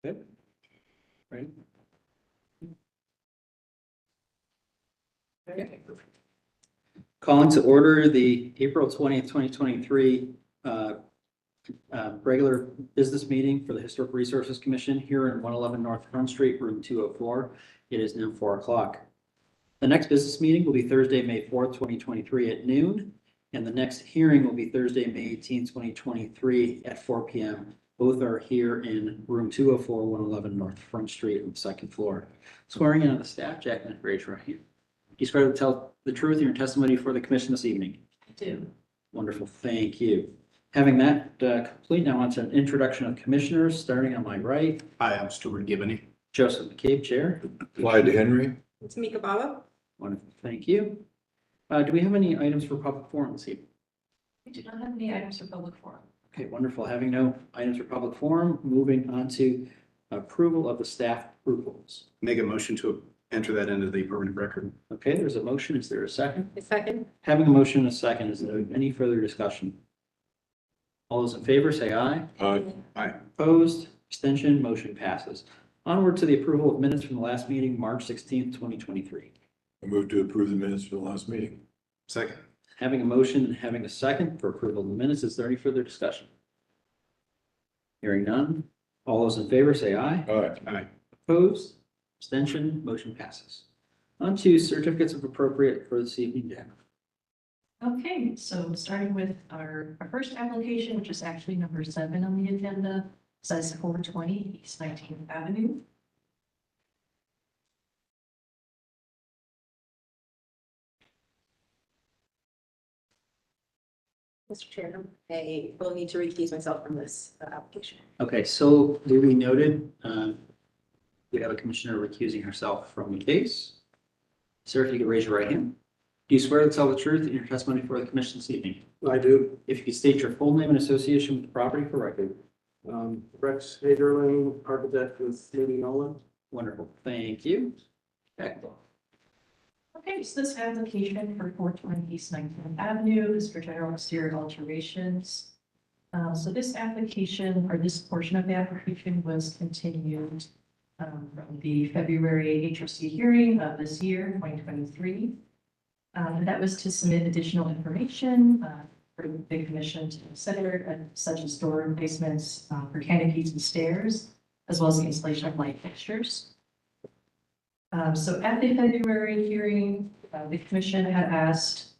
Good. Ready? Okay. Calling to order the April 20th, 2023 regular business meeting for the Historic Resources Commission here in 111 North Front Street, room 204. It is now 4 o'clock. The next business meeting will be Thursday, May 4th, 2023 at noon. And the next hearing will be Thursday, May 18th, 2023 at 4 p.m. Both are here in room 204, 111 North Front Street on the second floor. Swearing in on the staff, Jack and raise your right hand. Do you swear to tell the truth in your testimony for the commission this evening? I do. Wonderful, thank you. Having that complete, now on to an introduction of commissioners, starting on my right. Hi, I'm Stuart Gibney. Joseph McCabe, Chair. Clyde Henry. It's Mika Baba. Wonderful, thank you. Do we have any items for public forum this evening? We do not have any items for public forum. Okay, wonderful. Having no items for public forum, moving on to approval of the staff approvals. Make a motion to enter that into the permanent record. Okay, there's a motion. Is there a second? A second. Having a motion and a second, is there any further discussion? All those in favor say aye. Aye. Opposed, abstention, motion passes. Onward to the approval of minutes from the last meeting, March 16th, 2023. I move to approve the minutes for the last meeting. Second. Having a motion and having a second for approval of the minutes, is there any further discussion? Hearing none. All those in favor say aye. Aye. Opposed, abstention, motion passes. On to certificates of appropriate for this evening, Jen. Okay, so starting with our first application, which is actually number 7 on the agenda, says 420 East 19th Avenue. Mr. Chair, I will need to recuse myself from this application. Okay, so duly noted, we have a commissioner recusing herself from the case. Sir, if you could raise your right hand. Do you swear to tell the truth in your testimony for the commission this evening? I do. If you could state your full name and association with the property for record. Rex Hagerling, architect with Lee Nolan. Wonderful, thank you. Okay. Okay, so this application for 420 East 19th Avenue is for general exterior alterations. So this application, or this portion of the application, was continued from the February HRC hearing of this year, 2023. That was to submit additional information for the commission to consider, such as door replacements for canopies and stairs, as well as the installation of light fixtures. So at the February hearing, the commission had asked,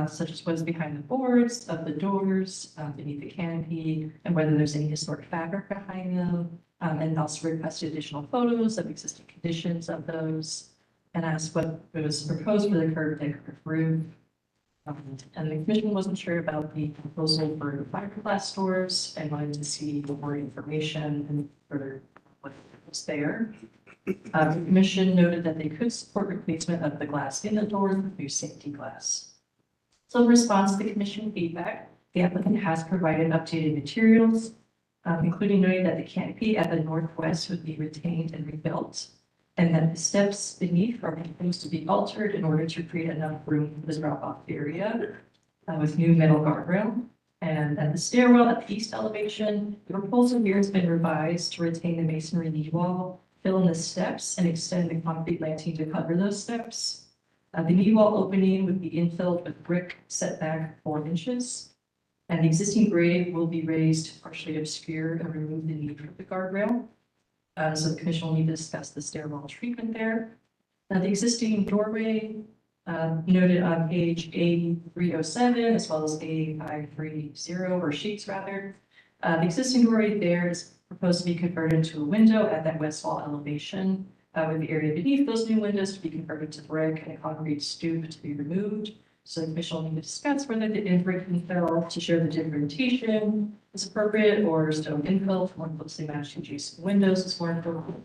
such as what's behind the boards of the doors, beneath the canopy, and whether there's any historic fabric behind them, and also requested additional photos of existing conditions of those, and asked what was proposed for the curved deck roof. And the commission wasn't sure about the proposal for fiberglass doors and wanted to see more information and further what was there. The commission noted that they could support replacement of the glass in the door with new safety glass. So in response to the commission feedback, the applicant has provided updated materials, including noting that the canopy at the northwest would be retained and rebuilt, and that the steps beneath are proposed to be altered in order to create enough room for the drop-off area with new metal guardrail. And at the stairwell at the east elevation, the proposal here has been revised to retain the masonry knee wall, fill in the steps, and extend the concrete landing to cover those steps. The knee wall opening would be infilled with brick set back 4 inches. And the existing grade will be raised to partially obscure and remove the need for the guardrail. So the commission will need to discuss the stairwell treatment there. Now, the existing doorway noted on page A307 as well as A530, or sheets rather. The existing doorway there is proposed to be converted into a window at that west wall elevation, with the area beneath those new windows to be converted to brick and a concrete stoop to be removed. So the commission will need to discuss whether the brick infill to show the differentiation is appropriate or stone infill to more closely match adjacent windows is more important.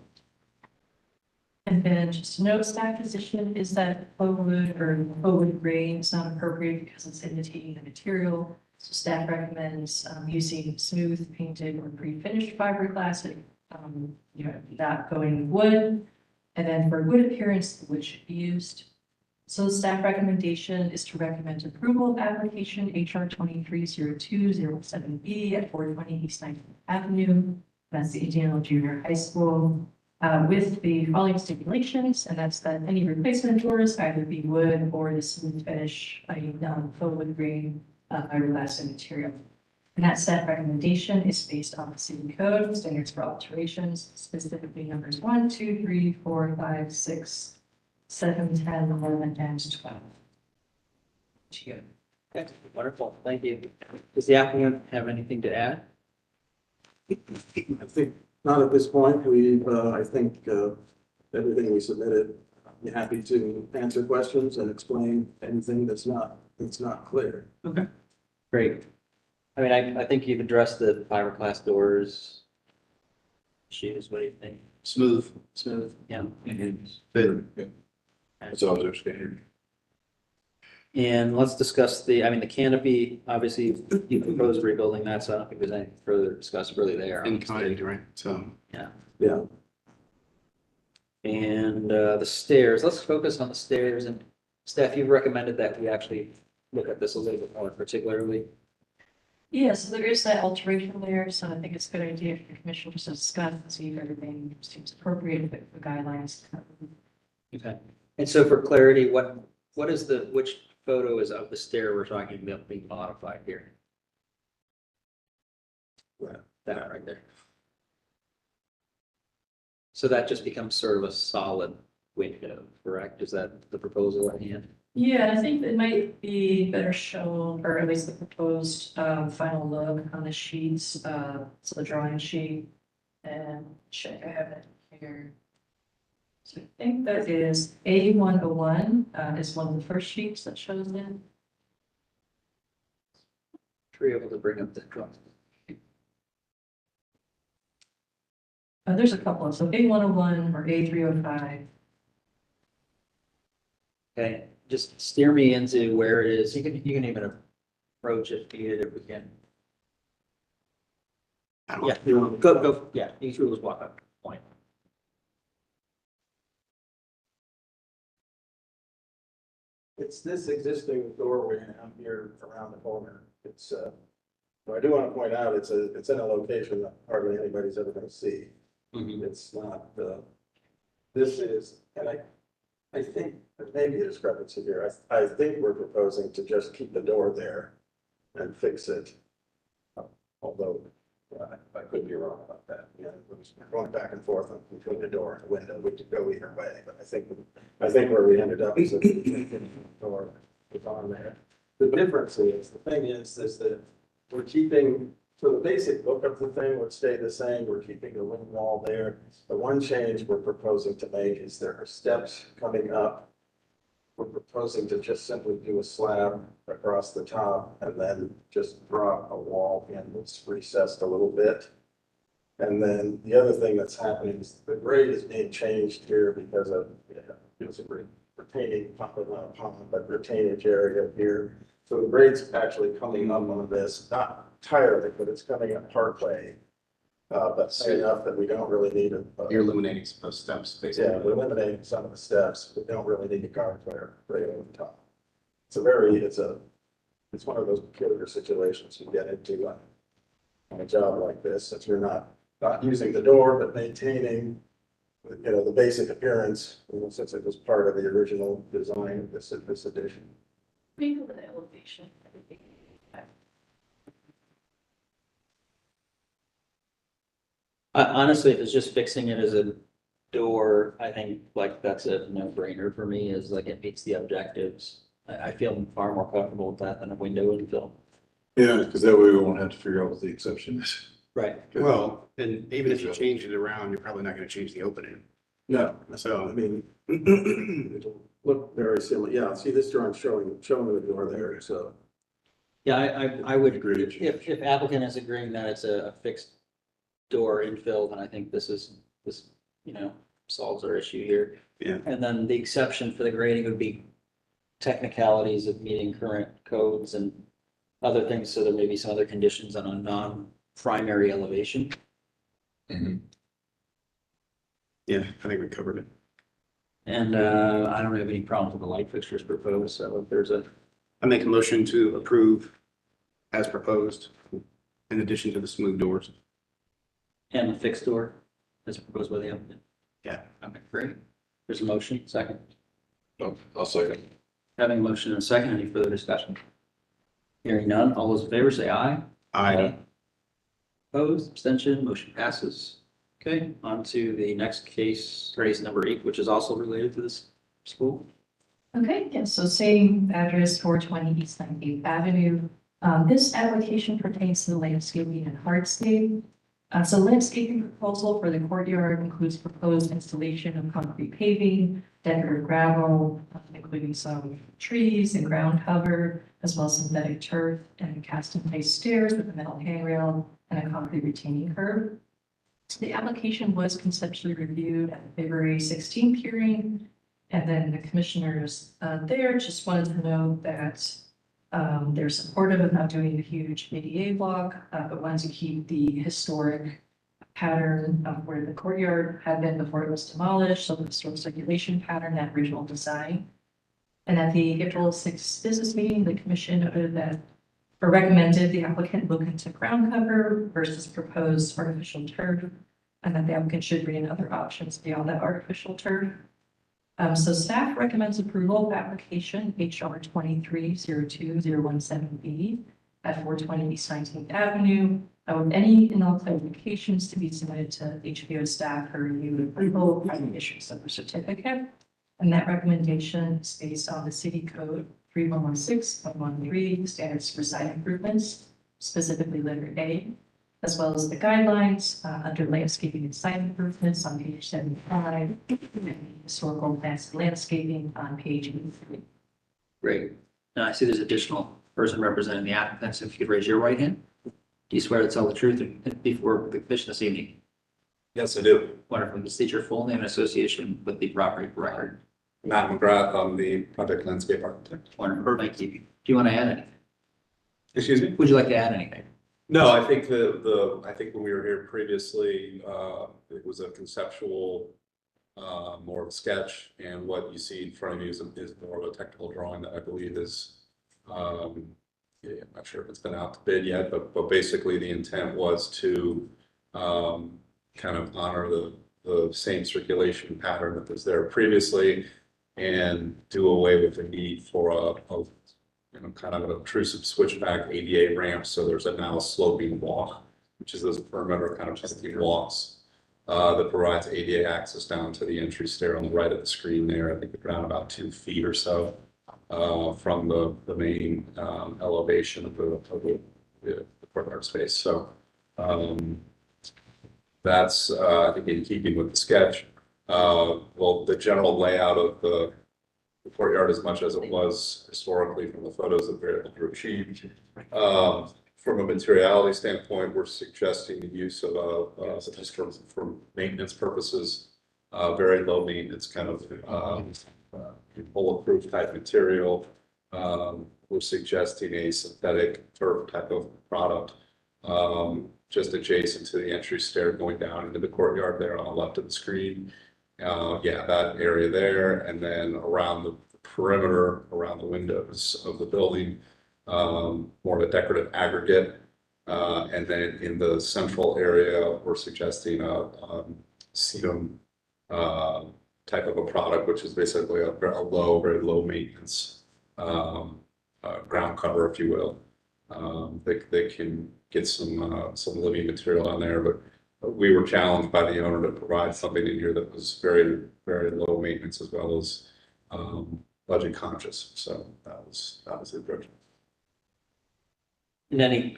And then just to note, staff position is that faux wood or faux wood grain is not appropriate because it's imitating the material. So staff recommends using smooth, painted, or pre-finished fiberglass, not going wood. And then for wood appearance, the wood should be used. So the staff recommendation is to recommend approval of application HR 230207B at 420 East 19th Avenue. That's the Indiana Junior High School, with the following stipulations, and that's that any replacement doors either be wood or the smooth finish, i.e. filled with green, fiberglass material. And that set recommendation is based on the city code, standards for alterations, specifically numbers 1, 2, 3, 4, 5, 6, 7, 10, 11, and 12. Okay, wonderful, thank you. Does the applicant have anything to add? I think not at this point. We've, I think, everything we submitted, I'm happy to answer questions and explain anything that's not clear. Okay. Great. I mean, I think you've addressed the fiberglass doors. Issues, what do you think? Smooth. Smooth, yeah. Fit. That's all there's standard. And let's discuss the canopy, obviously you proposed rebuilding that, so I don't think there's anything further to discuss really there. In kind, right? So. Yeah. And the stairs, let's focus on the stairs, and Steph, you've recommended that we actually look at this a little bit more particularly. Yeah, so there is that alteration there, so I think it's a good idea for the commission just to discuss and see if everything seems appropriate, if the guidelines. Okay. And so for clarity, which photo is of the stair we're talking about being modified here? That right there. So that just becomes sort of a solid window, correct? Is that the proposal at hand? Yeah, I think it might be better shown, or at least the proposed final look on the sheets, so the drawing sheet. And check, I have it here. So I think that is A101 is one of the first sheets that shows it. Were you able to bring up the drawing? There's a couple of, so A101 or A305. Okay, just steer me into where it is. You can even approach it, needed if we can. I don't Yeah, go, yeah, you can just walk up, point. It's this existing doorway down here around the corner. It's, what I do want to point out, it's in a location that hardly anybody's ever going to see. It's not, this is, and I think there may be a discrepancy here. I think we're proposing to just keep the door there and fix it. Although, I could be wrong about that. Yeah, we're going back and forth between the door and the window. We could go either way, but I think where we ended up is that the door is on there. The difference is, the thing is that we're keeping, so the basic look of the thing would stay the same. We're keeping the wing wall there. The one change we're proposing to make is there are steps coming up. We're proposing to just simply do a slab across the top and then just drop a wall in that's recessed a little bit. And then the other thing that's happening is the grade is being changed here because of, it's a retaining, not a pond, but retainage area here. So the grade's actually coming up on this, not entirely, but it's coming up partway. But enough that we don't really need a. You're eliminating those steps, basically. Yeah, we're eliminating some of the steps. We don't really need a guardrail right over the top. It's one of those peculiar situations you get into on a job like this, since you're not using the door, but maintaining, the basic appearance, since it was part of the original design of this addition. Maybe with the elevation. Honestly, if it's just fixing it as a door, I think like that's a no-brainer for me, is like it meets the objectives. I feel far more comfortable with that than a window infill. Yeah, because that way we won't have to figure out what the exception is. Right. Well, and even if you change it around, you're probably not gonna change the opening. No, So, I mean, it'll look very similar. Yeah, see this drawing showing the door there, so. Yeah, I would Agree. agree. If applicant is agreeing that it's a fixed door infill, then I think this solves our issue here. Yeah. And then the exception for the grading would be technicalities of meeting current codes and other things. So there may be some other conditions on a non-primary elevation. yeah, I think we covered it. And I don't have any problems with the light fixtures proposed. So if there's I make a motion to approve as proposed, in addition to the smooth doors. And the fixed door as proposed by the applicant? Yeah. Okay, great. There's a motion, second. I'll second. Having a motion and a second, any further discussion? Hearing none, all those in favor say aye. Opposed, abstention, motion passes. Okay, on to the next case number 8, which is also related to this school. Okay, yeah, so same address, 420 East 98th Avenue. This application pertains to the landscaping and hardscape. So landscaping proposal for the courtyard includes proposed installation of concrete paving, decorative gravel, including some trees and ground cover, as well as synthetic turf and cast in place stairs with a metal handrail and a concrete retaining curb. The application was conceptually reviewed at the February 16th hearing. And then the commissioners there just wanted to know that they're supportive of not doing a huge ADA block, but wanted to keep the historic pattern of where the courtyard had been before it was demolished, so the historic circulation pattern, that original design. And at the April 6th business meeting, the commission noted that, or recommended the applicant look into ground cover versus proposed artificial turf, and that the applicant should bring in other options beyond that artificial turf. So staff recommends approval of application HR 2302017B at 420 East 19th Avenue, with any and all clarifications to be submitted to HPO staff for review and approval by the issuance of a certificate. And that recommendation is based on the city code 3116.13 standards for site improvements, specifically letter A, as well as the guidelines under landscaping and site improvements on page 75, and historical plans and landscaping on page 83. Great. Now I see there's additional person representing the applicant, so if you could raise your right hand. Do you swear to tell the truth before the commission this evening? Yes, I do. Wonderful. State your full name and association with the property record. Matt McGrath, I'm the project landscape architect. Wonderful. Thank you. Do you want to add anything? Excuse me? Would you like to add anything? No, I think I think when we were here previously, it was a conceptual, more of a sketch, and what you see in front of you is more of a technical drawing that I believe is, I'm not sure if it's been out to bid yet, but basically the intent was to kind of honor the same circulation pattern that was there previously and do away with the need for a kind of an obtrusive switchback ADA ramp. So there's a now sloping walk, which is those perimeter kind of testing walks that provides ADA access down to the entry stair on the right of the screen there. I think around about 2 feet or so from the main elevation of the courtyard space. So that's I think in keeping with the sketch. Well, the general layout of the courtyard, as much as it was historically from the photos that we're able to achieve. From a materiality standpoint, we're suggesting the use of just for maintenance purposes, very low maintenance kind of bulletproof type material. We're suggesting a synthetic turf type of product, just adjacent to the entry stair going down into the courtyard there on the left of the screen. Yeah, that area there, and then around the perimeter, around the windows of the building, more of a decorative aggregate. And then in the central area, we're suggesting a sedum type of a product, which is basically a very low maintenance ground cover, if you will. They can get some living material on there, but we were challenged by the owner to provide something in here that was very, very low maintenance as well as budget conscious. So that was the approach. And I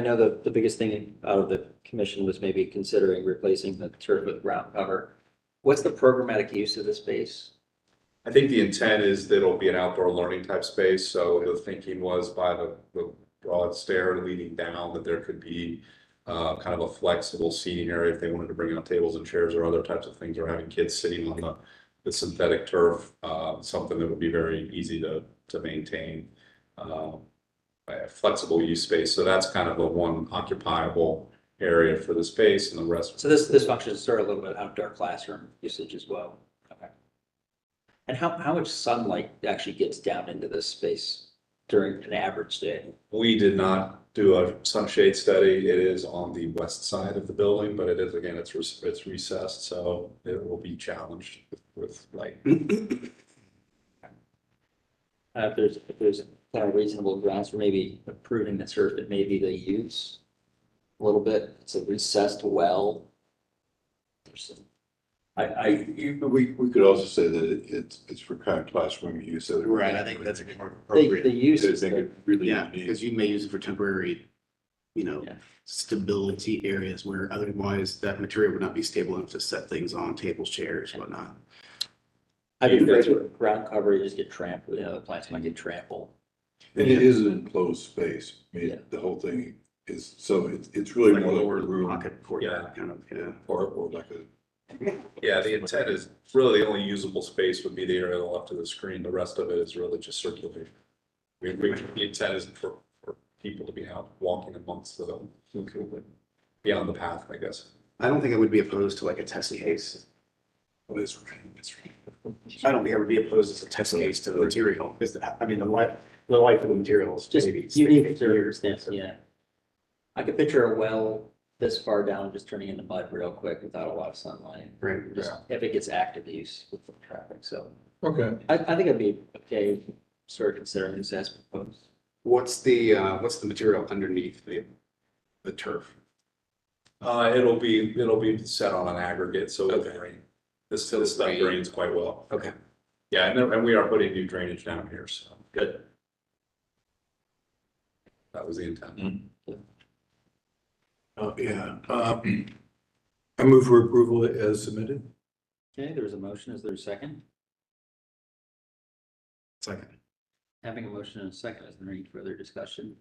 know the biggest thing out of the commission was maybe considering replacing the turf with ground cover. What's the programmatic use of the space? I think the intent is that it'll be an outdoor learning type space. So the thinking was by the broad stair leading down that there could be kind of a flexible seating area if they wanted to bring out tables and chairs or other types of things, or having kids sitting on the synthetic turf, something that would be very easy to maintain, a flexible use space. So that's kind of a one occupiable area for the space, and the rest. So this functions sort of a little bit outdoor classroom usage as well. Okay. And how much sunlight actually gets down into this space? during an average day? We did not do a sunshade study. It is on the west side of the building, but it is, again, it's recessed, so it will be challenged with light. If there's kind of reasonable grounds for maybe approving the surf, it maybe they use a little bit, it's a recessed well. We could also say that it's for kind of classroom use. So that- Right, I think that's a good more The appropriate. use They is, make it really Yeah, unique. because you may use it for temporary, Yeah. stability areas where otherwise that material would not be stable enough to set things on tables, chairs, whatnot. I'd be afraid with ground cover, you just get trampled, the plants might get trampled. And it is an enclosed space. I mean, Yeah. the whole thing is, so it's really Like a more like a lower room pocket for Yeah. that kind of, or like a. Yeah, the intent is really the only usable space would be the area left of the screen. The rest of it is really just circulating. The intent isn't for people to be out walking amongst the, beyond the path, I guess. I don't think I would be opposed to like a test case. Well, it's right. I don't think I would be opposed as a test case to the material, because I mean, the life of the material is Just maybe unique 50 years. circumstance, yeah. I could picture a well this far down, just turning into mud real quick without a lot of sunlight. Right. Just if it gets active use with foot traffic, so Okay. I think it'd be okay, sort of considering this as proposed. What's the material underneath the turf? It'll be set on an aggregate, so it'll Okay. drain. This So stuff drain. drains quite well. Okay. Yeah, and we are putting new drainage down here, so Good. that was the intent. Yeah, I move for approval as submitted. Okay, there's a motion. Is there a second? Second. Having a motion and a second, is there any further discussion?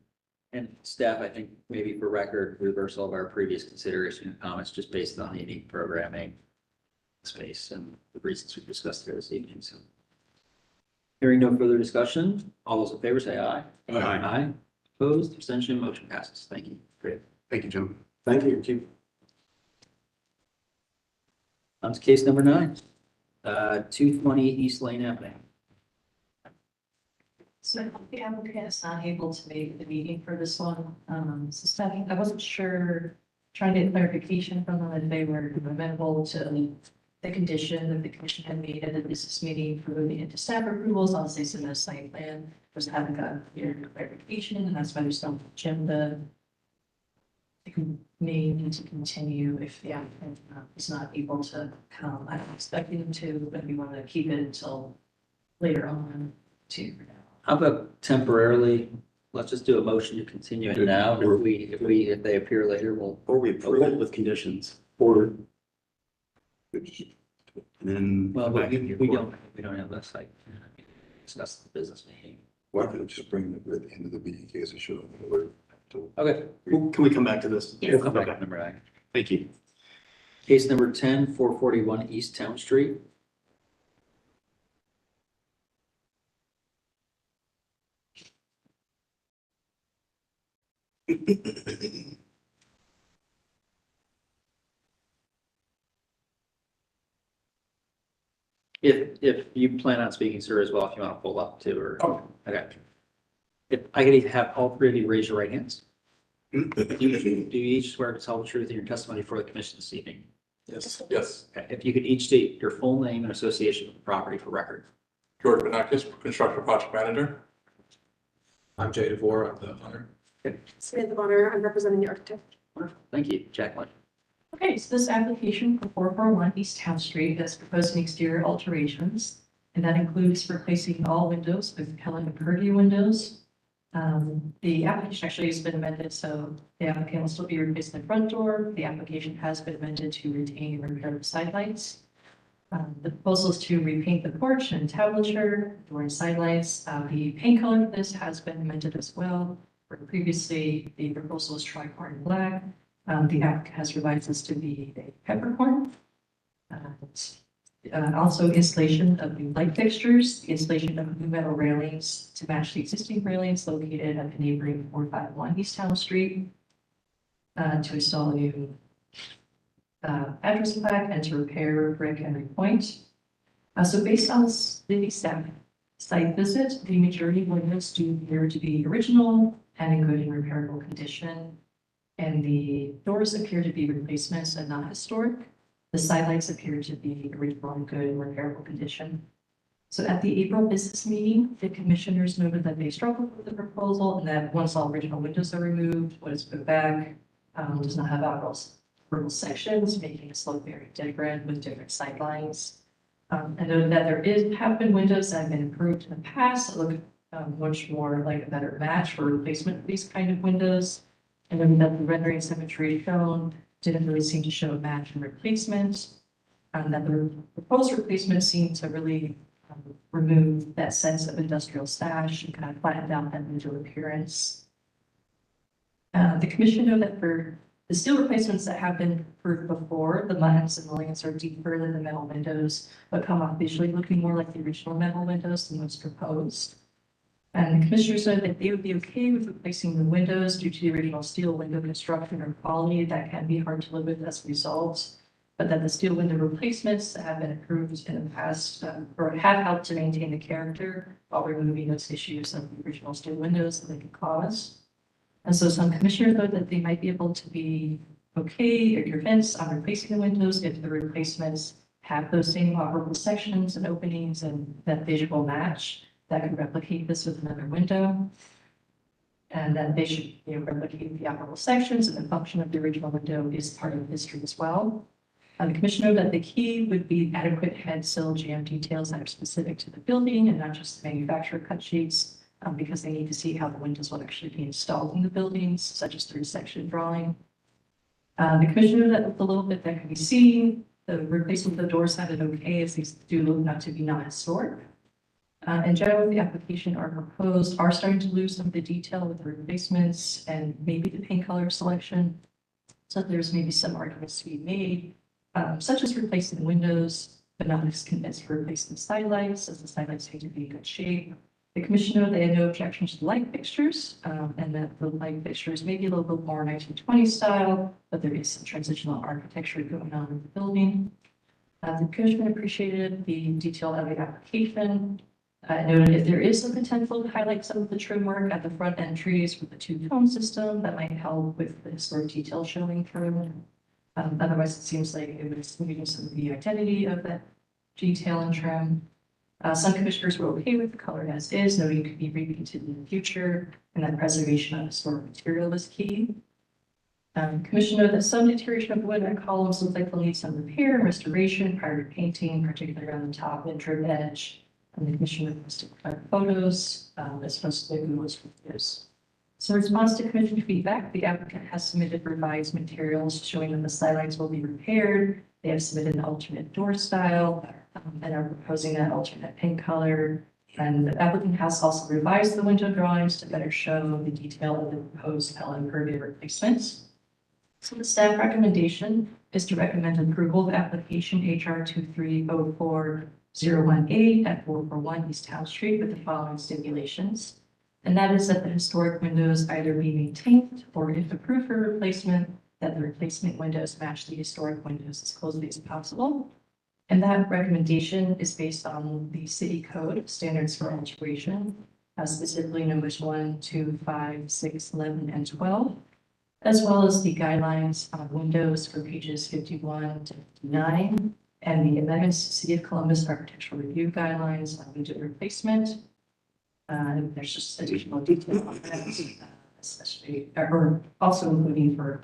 And staff, I think maybe for record, reversal of our previous consideration and comments just based on the unique programming space and the reasons we discussed here this evening, so. Hearing no further discussion, all those in favor say aye. Aye. Aye. Opposed, abstention, motion passes. Thank you. Great. Thank you, gentlemen. Thank you. On to case number 9, 220 East Lane Avenue. So the applicant is not able to make the meeting for this one. So Stephanie, I wasn't sure, trying to get clarification from them if they were amenable to the condition that the commission had made at the business meeting for moving into staff approvals. Obviously, submit a site plan, just haven't gotten your clarification, and that's why there's no agenda. It may need to continue if the applicant is not able to come. I'm expecting them to, but we want to keep it until later on to. How about temporarily, let's just do a motion to continue it now. If they appear later, we'll. Or we approve it with conditions. Or. And then. Well, come but back we in your we court. don't have that site. Discuss the business meeting. Why don't we just bring it at the end of the meeting in case it should. Okay. Can we come back to this? We'll come back Okay. to number 9. Thank you. Case number 10, 441 East Town Street. If you plan on speaking, sir, as well, if you want to pull up too, or. Okay. If I could have all 3 of you raise your right hands. Do you each swear to tell the truth in your testimony for the commission this evening? Yes. Okay. If you could each state your full name and association with the property for record. George Benakis, construction project manager. I'm Jay DeVore, I'm the owner. Samantha Bonner, I'm representing the architect. Wonderful. Thank you, Jacqueline. Okay, so this application for 441 East Town Street is proposing exterior alterations, and that includes replacing all windows with Helen Purdy windows. The application actually has been amended, so the applicant will still be replacing the front door. The application has been amended to retain and repair the side lights. The proposal is to repaint the porch and entablature, door and side lights. The paint color for this has been amended as well. Where previously, the proposal was tricorn black. The applicant has revised this to be a peppercorn. Also installation of new light fixtures, installation of new metal railings to match the existing railings located at the neighboring 451 East Town Street. To install a new address plaque and to repair brick and repoint. So based on the staff site visit, the majority of windows do appear to be original and in good and repairable condition. And the doors appear to be replacements and not historic. The sidelights appear to be original and good and repairable condition. So at the April business meeting, the commissioners noted that they struggled with the proposal and that once all original windows are removed, what is put back does not have outdoor sections, making a slope very different with different sidelines. And noted that have been windows that have been improved in the past that look much more like a better match for replacement for these kind of windows. And then that the rendering symmetry shown didn't really seem to show a match and replacement. And that the proposed replacement seemed to really remove that sense of industrial stash and kind of flatten out that window appearance. The commission noted that for the steel replacements that have been approved before, the buttons and mullions are deeper than the metal windows, but come off visually looking more like the original metal windows than those proposed. And the commissioners noted that they would be okay with replacing the windows due to the original steel window construction or quality that can be hard to live with as a result, but that the steel window replacements that have been approved in the past or have helped to maintain the character while removing those issues of the original steel windows that they could cause. And so some commissioners noted that they might be able to be okay or convinced on replacing the windows if the replacements have those same operable sections and openings and that visual match that could replicate this with another window. And that they should replicate the operable sections and the function of the original window is part of history as well. The commissioner noted that the key would be adequate head sill jam details that are specific to the building and not just the manufacturer cut sheets, because they need to see how the windows will actually be installed in the buildings, such as through section drawing. The commissioner noted that with a little bit that can be seen, the replacement of the doors sounded okay as these do look not to be non-historic. In general, the application are proposed are starting to lose some of the detail with the replacements and maybe the paint color selection. So there's maybe some arguments to be made, such as replacing the windows, but not as convinced for replacing the sidelights, as the sidelights seem to be in good shape. The commission noted they had no objections to the light fixtures, and that the light fixtures may be a little bit more 1920s style, but there is some transitional architecture going on in the building. The commission appreciated the detail of the application. Noted if there is some potential to highlight some of the trim work at the front entries with the two-tone system, that might help with the historic detail showing through. Otherwise, it seems like it was losing some of the identity of that detail and trim. Some commissioners were okay with the color as is, noting it could be repainted in the future, and that preservation of historic material is key. Commission noted that some deterioration of wood and columns look like they'll need some repair and restoration prior to painting, particularly around the top and trim edge. And the commission requested photos, as opposed to the Google's reviews. So in response to commission feedback, the applicant has submitted revised materials showing that the sidelights will be repaired. They have submitted an alternate door style and are proposing that alternate paint color. And the applicant has also revised the window drawings to better show the detail of the proposed pellet purview replacements. So the staff recommendation is to recommend approval of application HR 2304018 at 441 East Town Street with the following stipulations. And that is that the historic windows either be maintained or, if approved for replacement, that the replacement windows match the historic windows as closely as possible. And that recommendation is based on the city code standards for alteration, specifically numbers 1, 2, 5, 6, 11, and 12, as well as the guidelines on windows for pages 51 to 59, and the amendments to City of Columbus Architectural Review Guidelines on window replacement. There's just additional detail on that, especially, or also including for.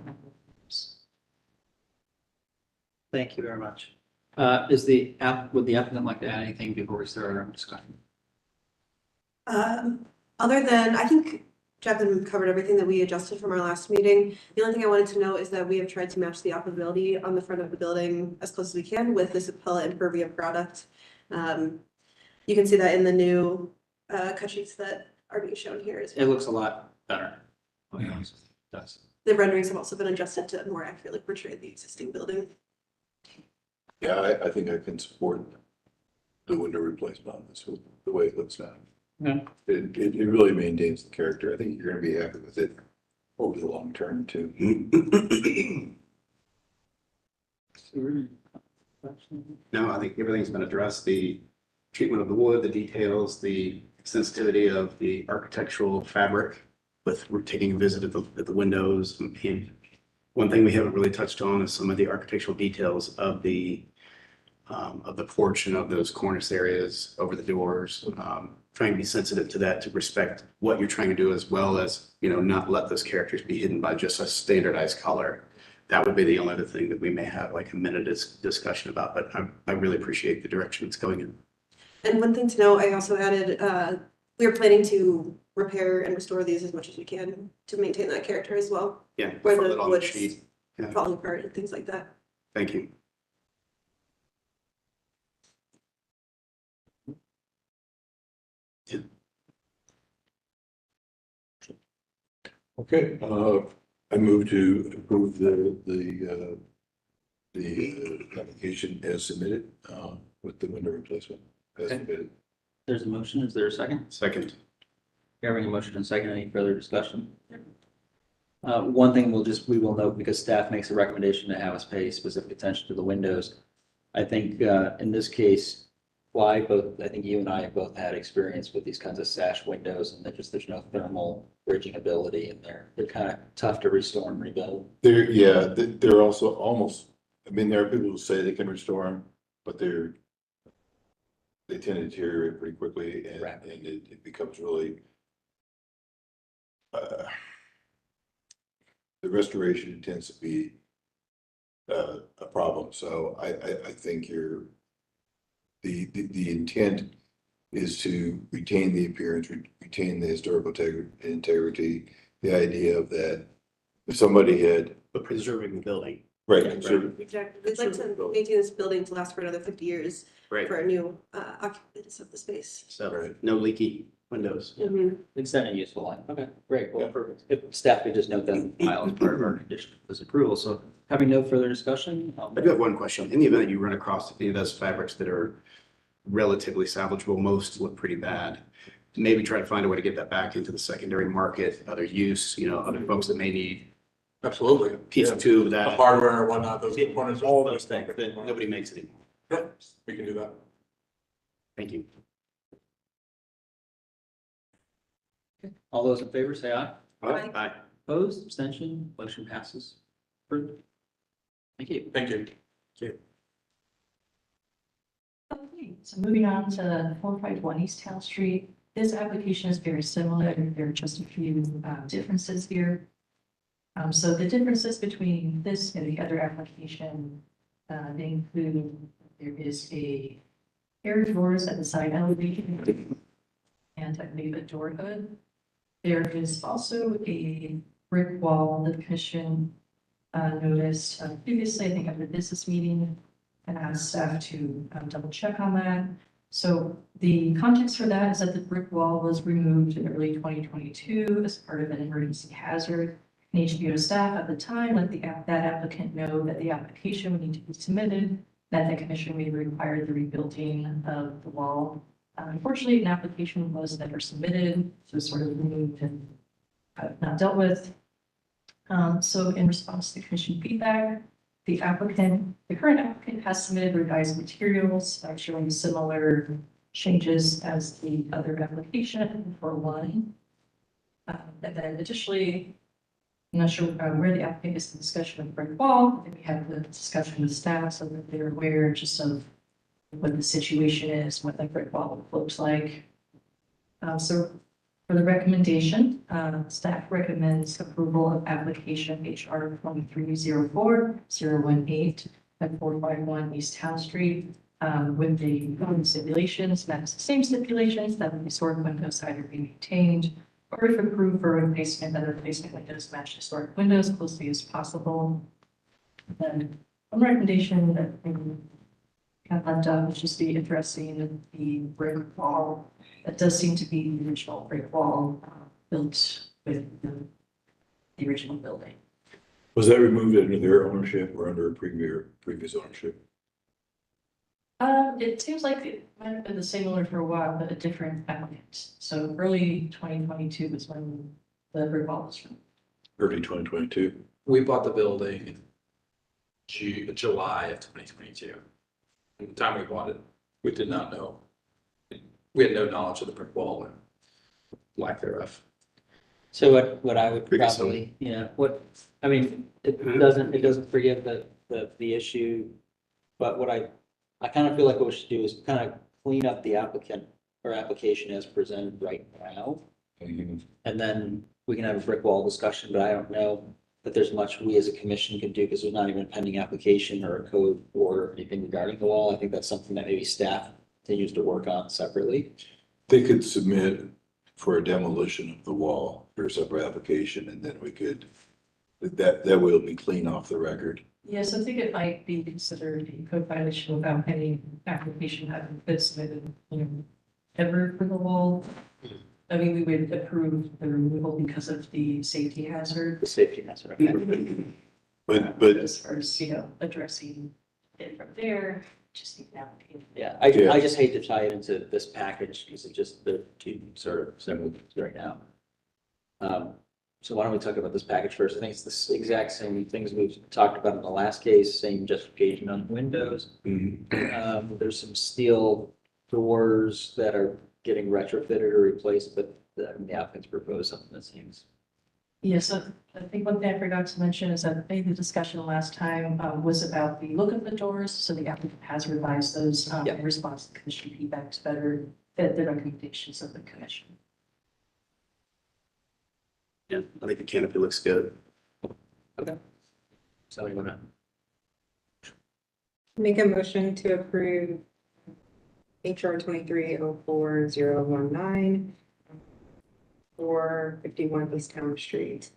Thank you very much. Would the applicant like to add anything before we start our discussion? Other than, I think Jacqueline covered everything that we adjusted from our last meeting. The only thing I wanted to note is that we have tried to match the operability on the front of the building as close as we can with this pellet impervious product. You can see that in the new cut sheets that are being shown here. It looks a lot better. Oh, yeah, it does. The renderings have also been adjusted to more accurately portray the existing building. Yeah, I think I can support the window replacement on this, the way it looks now. Yeah. It really maintains the character. I think you're gonna be happy with it over the long term too. No, I think everything's been addressed. The treatment of the wood, the details, the sensitivity of the architectural fabric with, we're taking a visit at the windows. And one thing we haven't really touched on is some of the architectural details of the porch and of those cornice areas over the doors. Trying to be sensitive to that, to respect what you're trying to do, as well as, you know, not let those characters be hidden by just a standardized color. That would be the only other thing that we may have like a minute discussion about, but I really appreciate the direction it's going in. And one thing to note, I also added, we are planning to repair and restore these as much as we can to maintain that character as well. Yeah. Where further the on wood's sheet. Yeah. falling apart and things like that. Thank you. Okay, I move to approve the application as submitted, with the window replacement as Okay. submitted. There's a motion. Is there a second? Second. Having a motion and second, any further discussion? One thing we will note, because staff makes a recommendation to have us pay specific attention to the windows. I think, in this case, I think you and I have both had experience with these kinds of sash windows, and there's no thermal bridging ability in there. They're kind of tough to restore and rebuild. They're also almost, I mean, there are people who say they can restore them, but they tend to deteriorate pretty quickly, and, Right. and it becomes really, the restoration tends to be a problem. So I think the intent is to retain the appearance, retain the historical integrity, the idea of that if somebody had. But preserving the building. Right, so, Exactly. We'd like to maintain this building to last for another 50 years Right. for our new occupants of the space. So Right. no leaky windows. Mhm. Extended useful life. Okay, great. Well, Yeah. perfect. If staff could just note that file as part of our condition of this approval. So having no further discussion. I do have one question. In the event that you run across any of those fabrics that are relatively salvageable, most look pretty bad. Maybe try to find a way to get that back into the secondary market, other use, you know, other folks that may need Absolutely. a piece Yeah. or two of The that. hardware or whatnot, those components. All those things that nobody makes anymore. Yeah, we can do that. Thank you. All those in favor, say aye. Aye. Aye. Opposed, abstention, motion passes. Approved. Thank you. Thank you. Okay, so moving on to 451 East Town Street. This application is very similar. There are just a few differences here. So the differences between this and the other application, they include, there is a pair of doors at the side elevation and I believe a door hood. There is also a brick wall that the commission noticed previously, I think at the business meeting, and asked staff to double check on that. So the context for that is that the brick wall was removed in early 2022 as part of an emergency hazard. And HBO staff at the time let that applicant know that the application would need to be submitted, that the commission may require the rebuilding of the wall. Unfortunately, an application was never submitted, so sort of removed and not dealt with. So in response to the commission feedback, the current applicant has submitted revised materials showing similar changes as the other application for one. And then additionally, I'm not sure where the applicant is in discussion with brick wall, and we had the discussion with staff so that they're aware just of what the situation is, what the brick wall looks like. So for the recommendation, staff recommends approval of application HR 2304-018 at 451 East Town Street with the following stipulations. That's the same stipulations that the historic windows either be maintained or if approved for replacement, that the replacement windows match historic windows closely as possible. Then one recommendation that we got left out would just be addressing the brick wall. That does seem to be the original brick wall built with the original building. was that removed under their ownership or under previous ownership? It seems like it might have been the same owner for a while, but a different applicant. So early 2022 is when the brick wall was from. Early 2022. We bought the building in July of 2022. At the time we bought it, we did not know We had no knowledge of the brick wall and lack thereof. So what I would Biggest probably, I mean, it doesn't forgive the issue. But what I kind of feel like what we should do is kind of clean up the applicant or application as presented right now. And then we can have a brick wall discussion, but I don't know that there's much we as a commission can do because there's not even a pending application or a code or anything regarding the wall. I think that's something that maybe staff continues to work on separately. They could submit for a demolition of the wall for a separate application, and then we could, that will be clean off the record. Yes, I think it might be considered a code violation without any application having been submitted, ever for the wall. I mean, we would approve the removal because of the safety hazard. The safety hazard. Okay. But As far as, addressing it from there, just need an application. Yeah, Yeah. I just hate to tie it into this package because it just, they're two sort of separate things right now. So why don't we talk about this package first? I think it's the exact same things we've talked about in the last case, same justification on the windows. There's some steel doors that are getting retrofitted or replaced, but the applicants proposed something that seems. Yes, so I think one thing I forgot to mention is that maybe the discussion last time was about the look of the doors. So the applicant has revised those in response to commission feedback to better fit the recommendations of the commission. Yeah, I think the canopy looks good. So you wanna, Make a motion to approve HR 2304-019 for 51 East Town Street.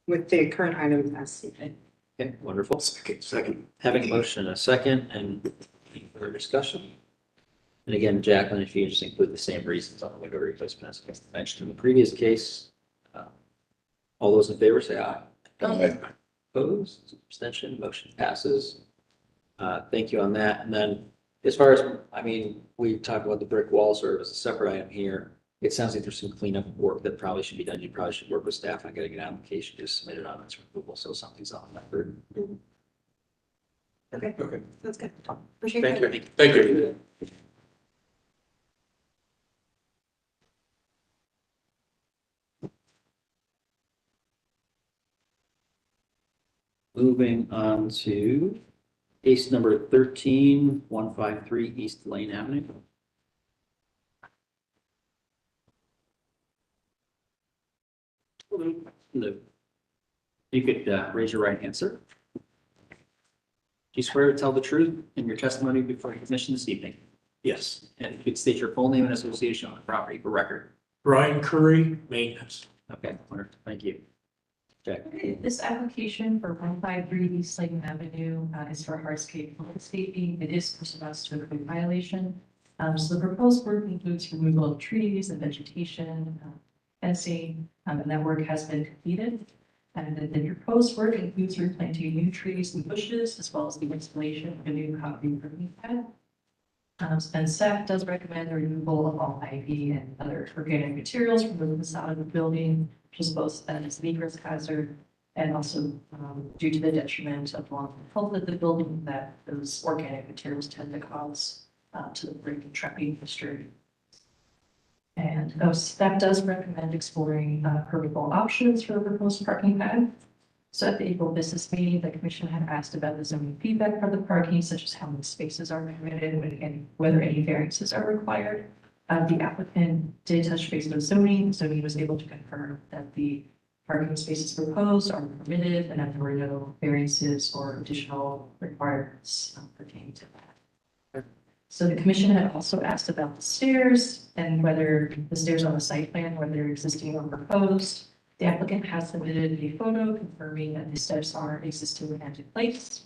With the current items as stated. okay, wonderful. Second. Having a motion and a second and any further discussion. And again, Jacqueline, if you just include the same reasons on the window replacement as mentioned in the previous case. All those in favor say aye. Opposed, abstention, motion passes. Thank you on that. And then as far as, we talked about the brick wall sort of as a separate item here. It sounds like there's some cleanup work that probably should be done. You probably should work with staff on getting an application just submitted on its removal, so something's on that. Okay, Okay, that's good. Appreciate thank that. you. Thank you. Moving on to case number 13153 East Lane Avenue. Hello. You could raise your right hand, sir. Do you swear to tell the truth in your testimony before the commission this evening? Yes. And if you could state your full name and association on the property for record. Brian Curry, maintenance. Okay, wonderful. Thank you. Jack. Okay, this application for 153 East Lane Avenue is for hardscape landscaping. It is pursuant to a code violation. So the proposed work includes removal of trees and vegetation, fencing, and that work has been completed. And then the proposed work includes replanting new trees and bushes, as well as the installation of a new concrete paving pad. And staff does recommend the removal of all ivy and other organic materials from the facade of the building, which is both as an egress hazard and also due to the detriment of long health of the building that those organic materials tend to cause to the brick and trapping industry. And staff does recommend exploring permeable options for the proposed parking pad. So at the April business meeting, the commission had asked about the zoning feedback for the parking, such as how many spaces are permitted and whether any variances are required. The applicant did touch base with zoning. Zoning was able to confirm that the parking spaces proposed are permitted and that there were no variances or additional requirements pertaining to that. So the commission had also asked about the stairs and whether the stairs on the site plan, whether they're existing or proposed. The applicant has submitted a photo confirming that the steps are existing and in place.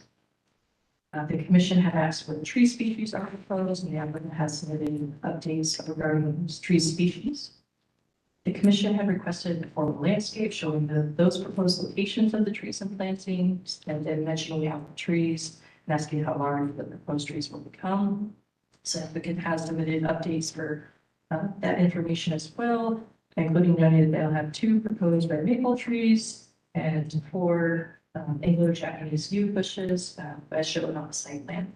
The commission had asked what tree species are proposed, and the applicant has submitted updates regarding those tree species. The commission had requested a formal landscape showing those proposed locations of the trees and plantings, and then mentioning out the trees and asking how large the proposed trees will become. So the applicant has submitted updates for that information as well, including noting that they'll have 2 proposed red maple trees and 4 Anglo-Japanese yew bushes, as shown on the site plan.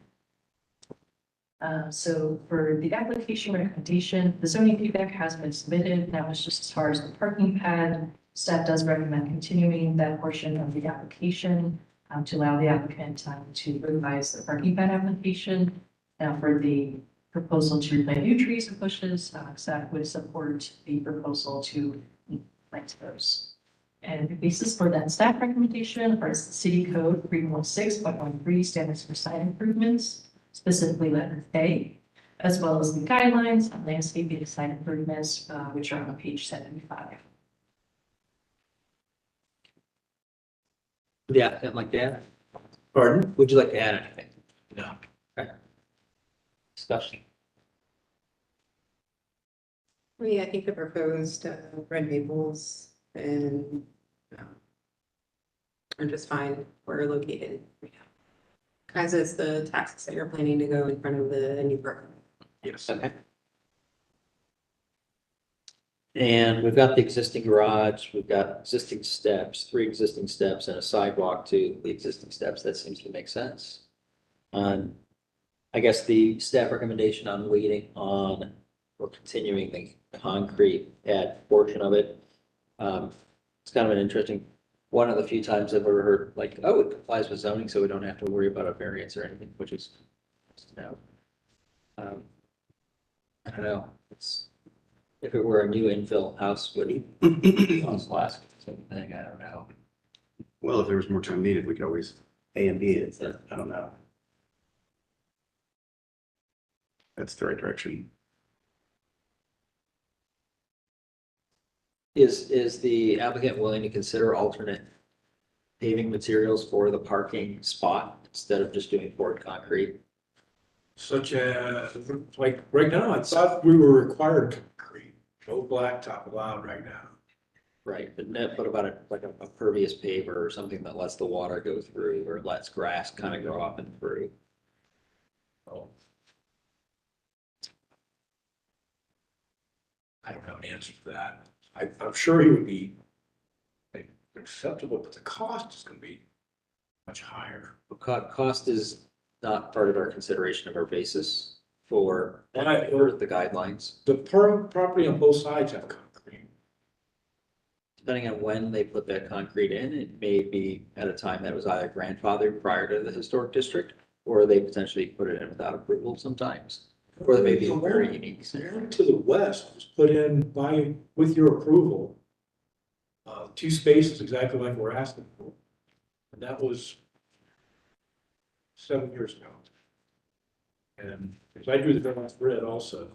So for the application recommendation, the zoning feedback has been submitted. Now it's just as far as the parking pad. Staff does recommend continuing that portion of the application to allow the applicant time to revise the parking pad application. Now for the proposal to plant new trees and bushes, staff would support the proposal to plant those. And the basis for that staff recommendation are City Code 316.13 standards for site improvements, specifically letter A, as well as the guidelines on landscaping site improvements, which are on page 75. Yeah, I'd like to add. Pardon? Would you like to add anything? No. Okay. Discussion. Yeah, I think the proposed red maples and are just fine where we're located. As is the taxes that you're planning to go in front of the new program. Yes. Okay. And we've got the existing garage, we've got existing steps, 3 existing steps and a sidewalk to the existing steps. That seems to make sense. I guess the staff recommendation on waiting on or continuing the concrete pad portion of it. It's kind of an interesting, one of the few times I've ever heard like, oh, it complies with zoning, so we don't have to worry about a variance or anything, which is, no. I don't know, it's, if it were a new infill house, would it cost less, same thing, I don't know. Well, if there was more time needed, we could always A and B it. I don't know. That's the right direction. Is the applicant willing to consider alternate paving materials for the parking spot instead of just doing poured concrete? Such as, like, right now, I thought we were required concrete, no blacktop allowed right now. Right, but what about like a pervious paver or something that lets the water go through or lets grass kind of grow up and through? Oh. I don't know the answer to that. I'm sure he would be acceptable, but the cost is gonna be much higher. Cost is not part of our consideration of our basis for Right. for the guidelines. The property on both sides have concrete. Depending on when they put that concrete in, it may be at a time that was either grandfathered prior to the historic district, or they potentially put it in without approval sometimes. Or there may be a very unique scenario. To the west was put in with your approval. 2 spaces exactly like we're asking for. And that was 7 years ago. And because I drew the last grid also.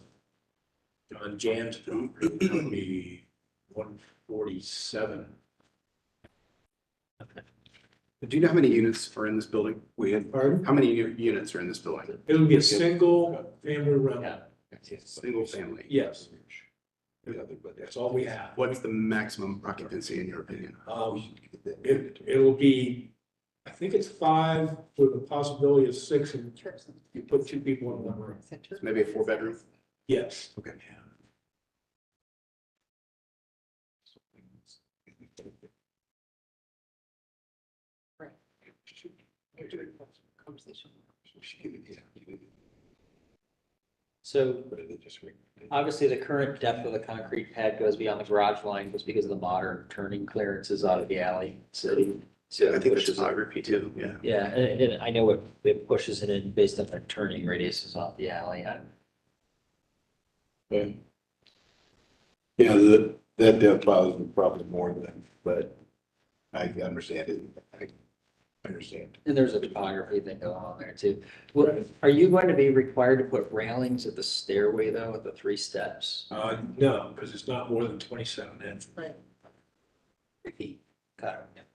On Jan's property, it would be 147. Do you know how many units are in this building? Pardon? How many units are in this building? It would be a single family rental. Yeah. Single family. Yes. That's all we have. What's the maximum occupancy in your opinion? It'll be, I think it's 5 with a possibility of 6, and you put 2 people in one room. Maybe a 4-bedroom? Yes. Okay. So obviously the current depth of the concrete pad goes beyond the garage line just because of the modern turning clearances out of the alley city. So I think that's pushes it. topography too, yeah. Yeah, and I know it pushes it in based on the turning radiuses off the alley. Yeah, that depth bothers me probably more than, but I understand it. I understand. And there's a topography thing going on there too. Well, are you going to be required to put railings at the stairway though, at the 3 steps? No, because it's not more than 27 inches. Feet. Got it.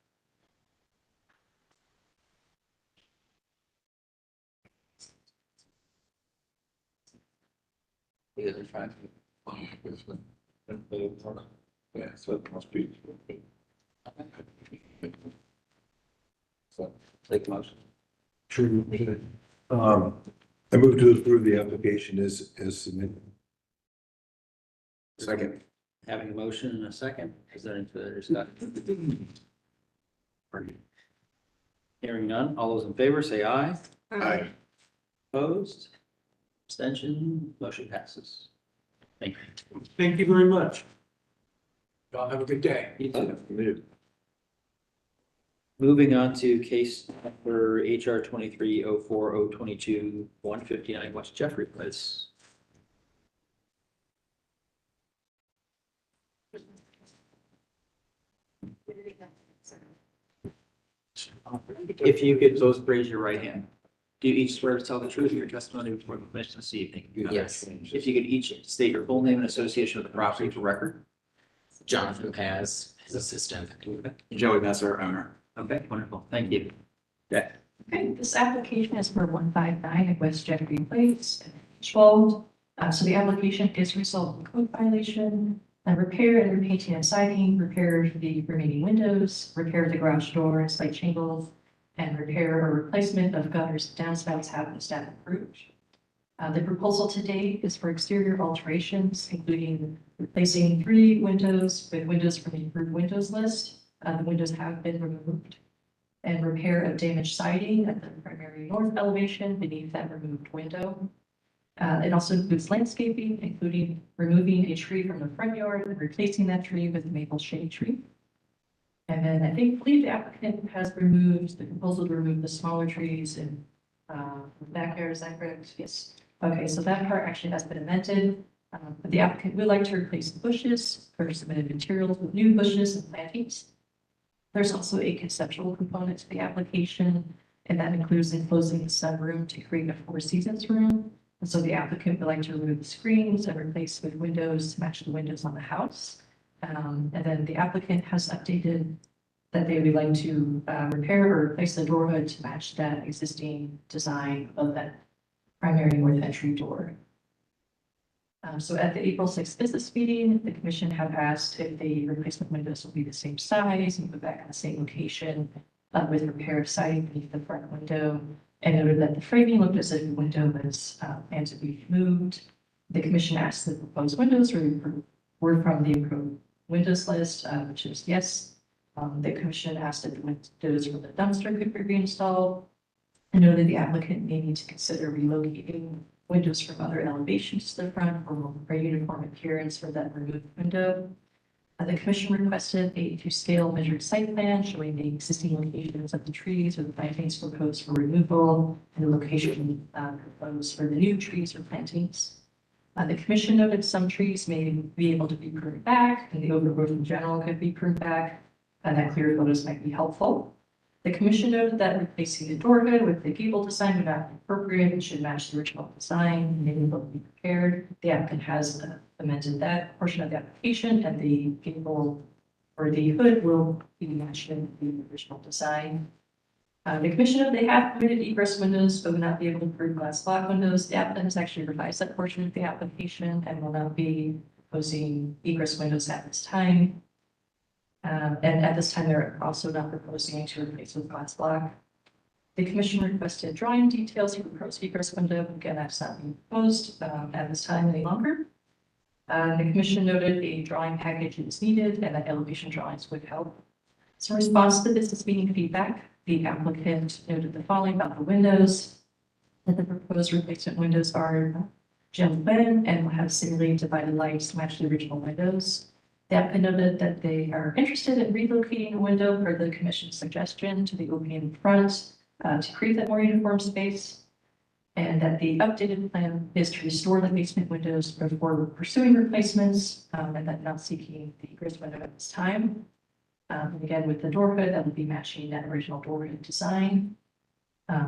You guys are fine. Yeah, so it must be. So take a motion. Sure. I move to approve the application as submitted. Second. Having a motion and a second, is there any further discussion? Hearing none, all those in favor say aye. Aye. Opposed? Abstention, motion passes. Thank you. Thank you very much. Y'all have a good day. You too. Moving on to case number HR 23-04-022, 159 West Jeffrey Place. If you could both raise your right hand. Do you each swear to tell the truth in your testimony before the commission this evening? Yes. If you could each state your full name and association with the property for record. Jonathan Paz, his assistant. Joey Messer, owner. Okay, wonderful. Thank you. Okay. Okay, this application is for 159 West Jeffrey Place, Schwald. So the application is a result of a code violation, repair and repainting and siding, repair the remaining windows, repair the garage door and slight shingles, and repair or replacement of gutters and downspouts have been staff approved. The proposal today is for exterior alterations, including replacing 3 windows with windows from the approved windows list. The windows have been removed. And repair of damaged siding at the primary north elevation beneath that removed window. It also includes landscaping, including removing a tree from the front yard and replacing that tree with a maple shade tree. And then I believe the applicant has removed the proposal to remove the smaller trees in the backyard. Is that correct? Yes. Okay, so that part actually has been amended. But the applicant would like to replace the bushes or submitted materials with new bushes and plantings. There's also a conceptual component to the application, and that includes enclosing the sunroom to create a 4 seasons room. And so the applicant would like to remove the screens and replace with windows to match the windows on the house. And then the applicant has updated that they would like to repair or replace the door hood to match that existing design of that primary north entry door. So at the April 6th business meeting, the commission have asked if the replacement windows will be the same size and put back in the same location with repair of siding beneath the front window, and noted that the framing looked as if the window was planned to be removed. The commission asked the proposed windows were from the approved windows list, which is yes. The commission asked if the windows from the dumpster could be reinstalled, and noted the applicant may need to consider relocating windows from other elevations to the front for a uniform appearance for that removed window. The commission requested a to-scale measured site plan showing the existing locations of the trees or the plantings proposed for removal and the location proposed for the new trees or plantings. The commission noted some trees may be able to be pruned back and the overgrowth in general could be pruned back, and that clear photos might be helpful. The commission noted that replacing the door hood with the gable design would not be appropriate and should match the original design and able to be prepared. The applicant has amended that portion of the application, and the gable or the hood will be matching the original design. The commission noted they have permitted egress windows, but will not be able to approve glass block windows. The applicant has actually revised that portion of the application and will not be proposing egress windows at this time. And at this time, they're also not proposing to replace with glass block. The commission requested drawing details for the proposed egress window. Again, that's not being proposed at this time any longer. The commission noted a drawing package is needed and that elevation drawings would help. So in response to business meeting feedback, the applicant noted the following about the windows, that the proposed replacement windows are gem blend and will have similarly divided lights to match the original windows. The applicant noted that they are interested in relocating a window per the commission's suggestion to the opening in front to create that more uniform space, and that the updated plan is to restore the basement windows before pursuing replacements, and that not seeking the egress window at this time. And again, with the door hood, that would be matching that original door hood design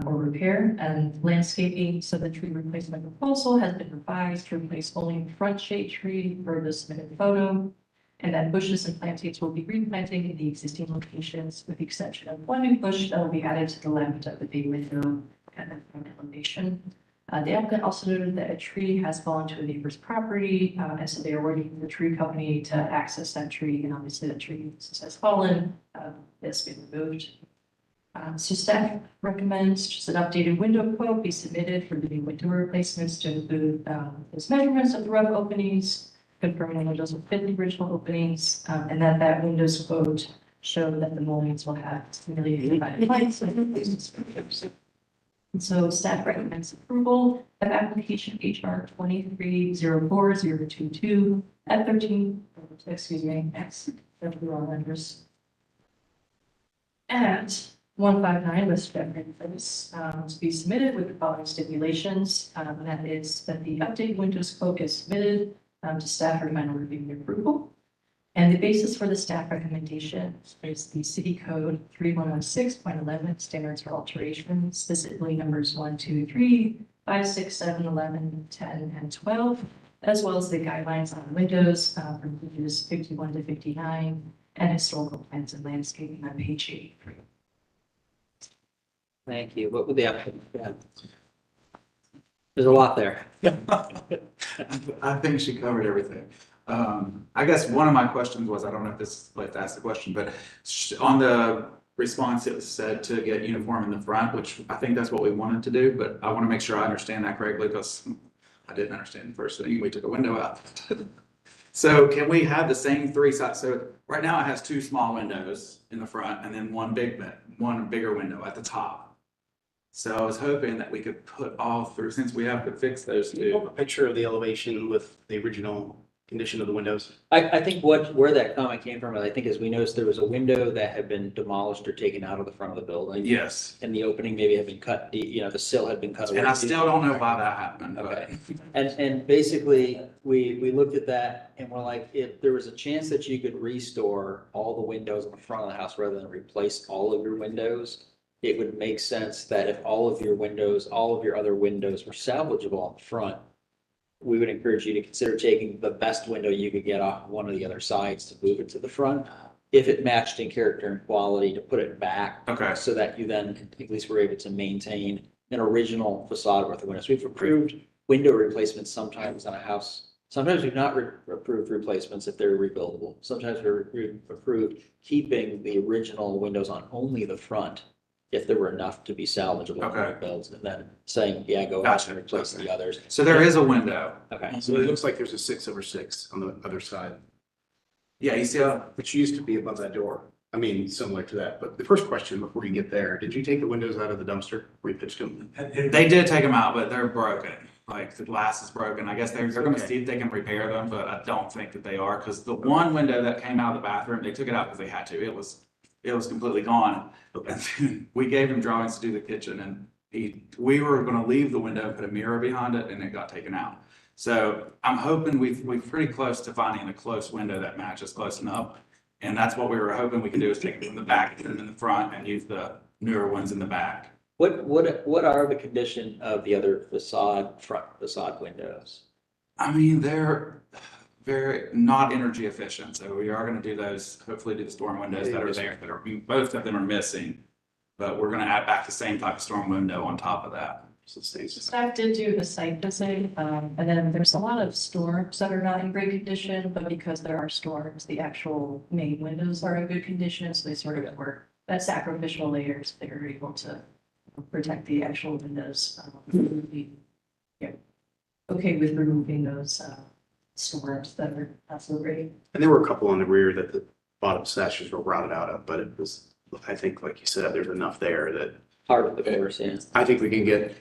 or repair, and landscaping. So the tree replacement proposal has been revised to replace only the front shade tree per the submitted photo. And that bushes and plantings will be replanting in the existing locations with the exception of one new bush that will be added to the left of the big window at the front elevation. The applicant also noted that a tree has fallen to a neighbor's property, and so they are working with the tree company to access that tree, and obviously the tree since has fallen, has been removed. So staff recommends just an updated window quote be submitted for the new window replacements to include those measurements of the roof openings, confirming windows will fit the original openings, and that windows quote show that the moldings will have simulated lights. And so staff recommends approval of application HR 2304-022 at 13, excuse me, X, W letters. At 159 West Jeffrey Place, to be submitted with the following stipulations. And that is that the update Windows quote is submitted to staff for final review and approval. And the basis for the staff recommendation is the city code 3116.11 standards for alteration, specifically numbers 1, 2, 3, 5, 6, 7, 11, 10, and 12, as well as the guidelines on windows from pages 51 to 59 and historical plans and landscaping on page 83. Thank you. What would the applicant? Yeah. There's a lot there. I think she covered everything. I guess one of my questions was, I don't know if this is like to ask the question, but on the response, it said to get uniform in the front, which I think that's what we wanted to do, but I want to make sure I understand that correctly because I didn't understand the first thing. We took a window out. So can we have the same three sides? So right now it has two small windows in the front and then one bigger window at the top. So I was hoping that we could put all through, since we have to fix those A two. picture of the elevation with the original condition of the windows. I think where that comment came from, I think is we noticed there was a window that had been demolished or taken out of the front of the building. Yes. And the opening maybe had been cut, the sill had been cut away. And I still don't know why that happened. but- Okay. And basically, we looked at that and we're like, if there was a chance that you could restore all the windows in the front of the house rather than replace all of your windows, it would make sense that if all of your other windows were salvageable on the front, we would encourage you to consider taking the best window you could get off one of the other sides to move it to the front. If it matched in character and quality, to put it back. Okay. So that you then at least were able to maintain an original facade with the windows. We've approved window replacements sometimes on a house. Sometimes we've not approved replacements if they're rebuildable. Sometimes we've approved keeping the original windows on only the front if there were enough to be salvageable Okay. rebuilds, and then saying, yeah, go out Gotcha. and replace the others. So there is a window. Okay. So it looks like there's a 6/6 on the other side, Yeah, you see how, which used to be above that door. I mean, similar to that. But the first question before you get there, did you take the windows out of the dumpster? Repitched them? they did take them out, but they're broken. Like the glass is broken. I guess they're gonna Okay. see if they can repair them, but I don't think that they are. Cause the one window that came out of the bathroom, they took it out because they had to. It was completely gone. And then we gave him drawings to do the kitchen and we were gonna leave the window, put a mirror behind it and it got taken out. So I'm hoping we're pretty close to finding a close window that matches close enough. And that's what we were hoping we could do is take it from the back, put them in the front and use the newer ones in the back. What are the condition of the other front facade windows? I mean, they're very not energy efficient, so we are gonna do those, hopefully do the storm windows that are there, both of them are missing. But we're gonna add back the same type of storm window on top of that. So it stays. Staff did do the site visit, and then there's a lot of storms that are not in great condition, but because there are storms, the actual main windows are in good condition, so they sort of were that sacrificial layers, they were able to protect the actual windows. Yeah. Okay with removing those storms that are not so great. And there were a couple on the rear that the bottom sashes were rotted out of, but it was, I think, like you said, there's enough there that Part of the course, yeah. I think we can get,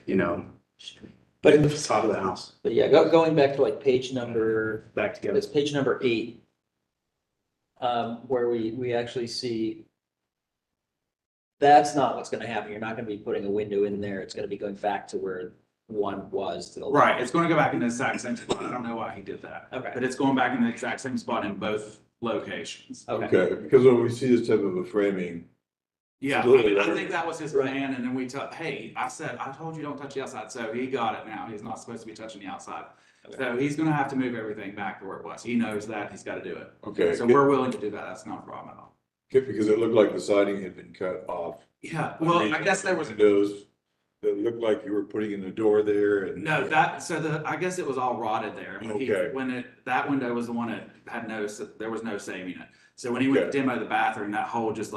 But in the facade of the house But yeah, going back to like page number, back together. it's page number 8. Where we actually see. That's not what's gonna happen. You're not gonna be putting a window in there. It's gonna be going back to where one was to the left. Right, it's gonna go back in the exact same spot. I don't know why he did that. Okay. But it's going back in the exact same spot in both locations. Okay. Because when we see this type of a framing, Yeah, Absolutely. I think that was his Right. plan, and then we took, hey, I told you don't touch the outside, so he got it now, he's not supposed to be touching the outside. So he's gonna have to move everything back to where it was, he knows that, he's gotta do it. okay, So we're willing to do that, that's not a problem at all. because it looked like the siding had been cut off. Yeah, well, I guess there was, Windows that looked like you were putting in the door there and. no, I guess it was all rotted there. Okay. That window was the one that had there was no saving it. So when he went to Okay. demo the bathroom, that hole just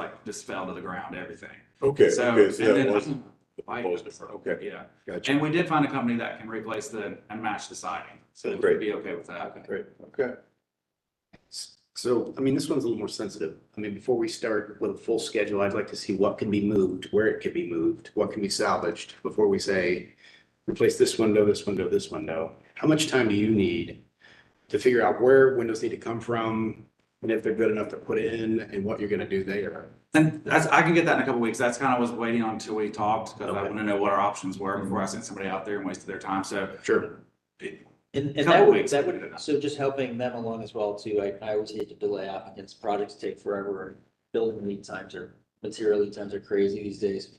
fell to the ground, everything. Okay, So, okay, and so that then, wasn't like, proposed different, okay, yeah. gotcha. And we did find a company that can replace and match the siding, so Great. we'd be okay with that. Great, okay. So, I mean, this one's a little more sensitive. I mean, before we start with a full schedule, I'd like to see what can be moved, where it can be moved, what can be salvaged before we say, replace this window, this window, this window. How much time do you need to figure out where windows need to come from and if they're good enough to put in and what you're gonna do there? And I can get that in a couple weeks. That's kind of was waiting on until we talked, because I Okay. want to know what our options were before I sent somebody out there and wasted their time. So Sure. And Couple that would, weeks, that I figured it would, out. so just helping them along as well too, I always hate to delay applicants, projects take forever, and building lead times are, material lead times are crazy these days.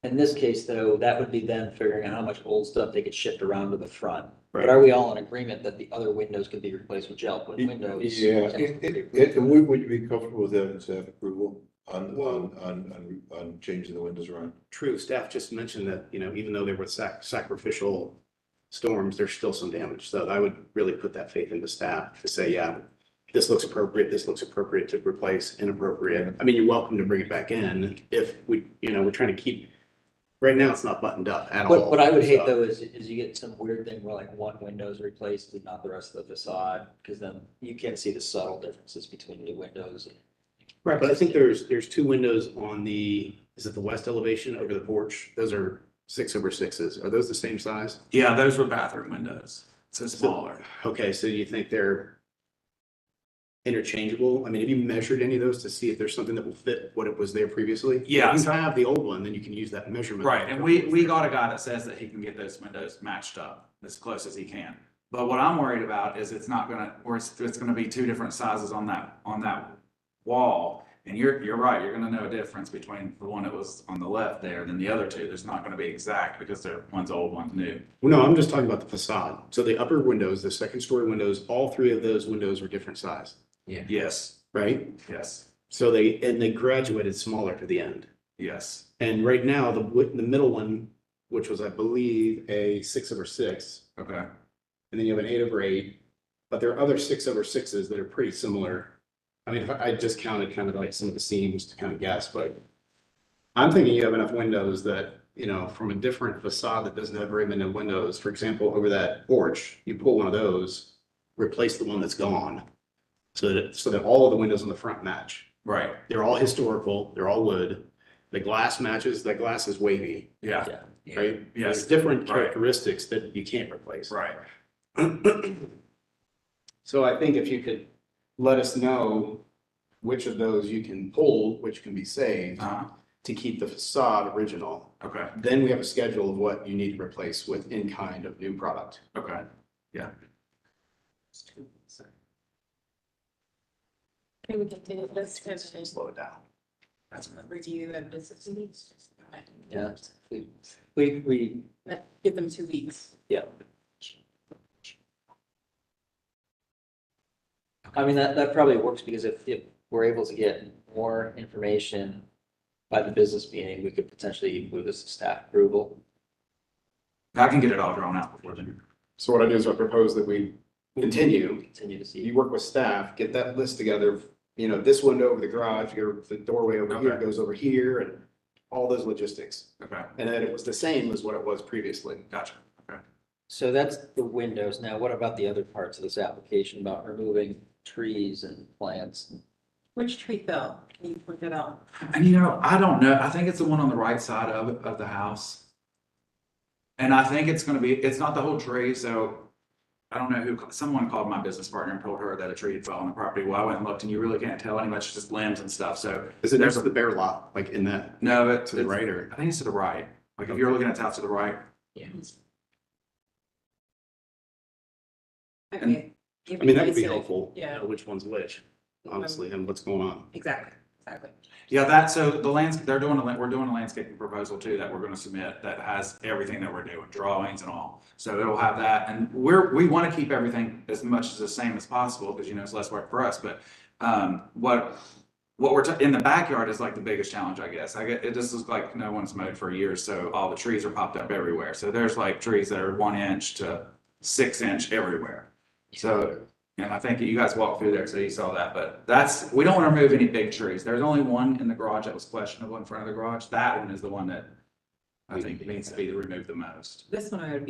In this case, though, that would be them figuring out how much old stuff they could shift around to the front. But Right. are we all in agreement that the other windows could be replaced with gel coat windows? Yeah, would you be comfortable with having staff approval on changing the windows around? True, staff just mentioned that, you know, even though they were sacrificial storms, there's still some damage. So I would really put that faith into staff to say, yeah, this looks appropriate to replace inappropriate. I mean, you're welcome to bring it back in if we, you know, we're trying to keep, right now it's not buttoned up at all. What I would hate So- though is you get some weird thing where like one window is replaced and not the rest of the facade, because then you can't see the subtle differences between the windows. Right, but I think there's two windows on the, is it the west elevation over the porch? Those are 6/6s. Are those the same size? yeah, those were bathroom windows, so smaller. Okay, so you think they're interchangeable? I mean, have you measured any of those to see if there's something that will fit what it was there previously? Yeah, If so- you have the old one, then you can use that measurement. Right, and we got a guy that says that he can get those windows matched up as close as he can. But what I'm worried about is it's not gonna, or it's gonna be two different sizes on that wall. And you're right, you're gonna know a difference between the one that was on the left there than the other two. There's not gonna be exact because they're, one's old, one's new. Well, no, I'm just talking about the facade. So the upper windows, the second story windows, all three of those windows are different size, Yes, right? yes, So they graduated smaller to the end. yes. And right now, the middle one, which was, I believe, a 6/6, Okay, and then you have an 8/8, but there are other 6/6s that are pretty similar. I mean, if I just counted kind of like some of the seams to kind of guess, but I'm thinking you have enough windows that, you know, from a different facade that doesn't have very many windows, for example, over that porch, you pull one of those, replace the one that's gone. So that all of the windows on the front match. right, They're all historical, they're all wood. The glass matches, that glass is wavy, yeah, right? Yes. There's different Right. characteristics that you can't replace. right. So I think if you could let us know which of those you can pull, which can be saved to keep the facade original, Okay, then we have a schedule of what you need to replace with in kind of new product. okay, yeah. Can we continue this? Slow it down. That's a review and business needs. Yeah, we, Give them 2 weeks. yeah. I mean, that probably works because if we're able to get more information by the business meeting, we could potentially move this to staff approval. I can get it all drawn out before then. So what I do is I propose that we continue. Continue to see. You work with staff, get that list together, you know, this window over the garage, the doorway over here Okay. goes over here and all those logistics. Okay, And then it was the same as what it was previously. gotcha. So that's the windows. Now, what about the other parts of this application about removing trees and plants? Which tree fell? Can you point that out? And you know, I don't know. I think it's the one on the right side of the house. And I think it's gonna be, it's not the whole tree, so I don't know who, someone called my business partner and told her that a tree had fell on the property. Well, I went and looked and you really can't tell anyway, it's just limbs and stuff, so. Is it next to the bare lot, like in that, No, but to the right or? I think it's to the right. Like if you're looking at the house to the right. Yeah. Okay. I mean, that would be helpful. Yeah. Which one's which, honestly, and what's going on. Exactly. Yeah, so the landscape, we're doing a landscaping proposal too that we're gonna submit that has everything that we're doing, drawings and all. So it'll have that, and we wanna keep everything as much as the same as possible, because you know, it's less work for us, but, what we're, in the backyard is like the biggest challenge, I guess. It just looks like no one's mowed for years, so all the trees are popped up everywhere. So there's like trees that are 1 inch to 6 inch everywhere. So, and I think you guys walked through there, so you saw that, but we don't want to remove any big trees. There's only one in the garage that was questionable in front of the garage. That one is the one that I think needs to be removed the most. This one I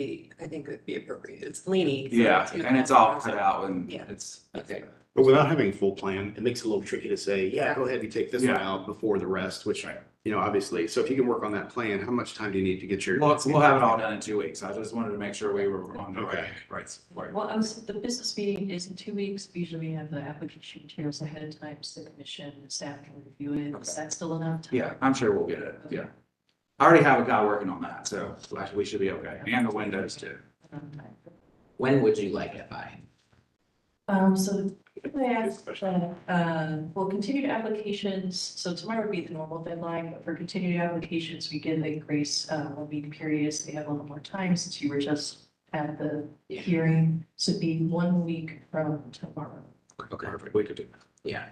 think would be appropriate. It's leaning. so Yeah, it's gonna and it's cost all more, cut so- out and Yeah. it's, Okay, But without having a full plan, it makes it a little tricky to say, yeah, go ahead and take this one Yeah. out before the rest, which, obviously, so if you can work on that plan, how much time do you need to get your? We'll have it all done in 2 weeks. I just wanted to make sure we were on the Okay. right. Well, the business meeting is in 2 weeks. Usually we have the application materials ahead of time, so the commission and staff can review it. Is that still enough time? Yeah, I'm sure we'll get it. Yeah. I already have a guy working on that, so actually we should be okay. And the windows too. When would you like it by? So I asked, well, continued applications, so tomorrow would be the normal deadline, but for continued applications, we give a grace, 1 week period, so we have a little more time since you were just at the hearing. So it'd be 1 week from tomorrow. Okay, perfect. We could do that. Yeah.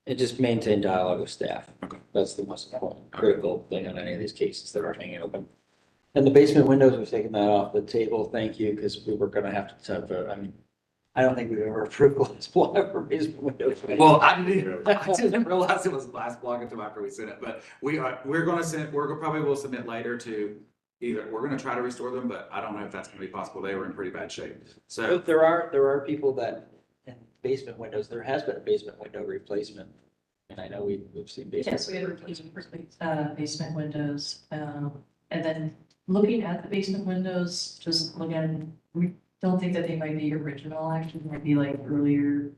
And just maintain dialogue with staff. Okay. That's the most important, critical thing on any of these cases that are hanging open. And the basement windows, we've taken that off the table. Thank you, because we were gonna have to, I don't think we've ever approved this block for basement windows. Well, I didn't realize it was the last block until after we sent it, but we're probably will submit later to either, we're gonna try to restore them, but I don't know if that's gonna be possible. They were in pretty bad shape. So So, there are people that, in basement windows, there has been a basement window replacement. And I know we've seen basement. Yes, we had replacement basement windows. And then looking at the basement windows, just again, we don't think that they might be original, actually, might be like earlier,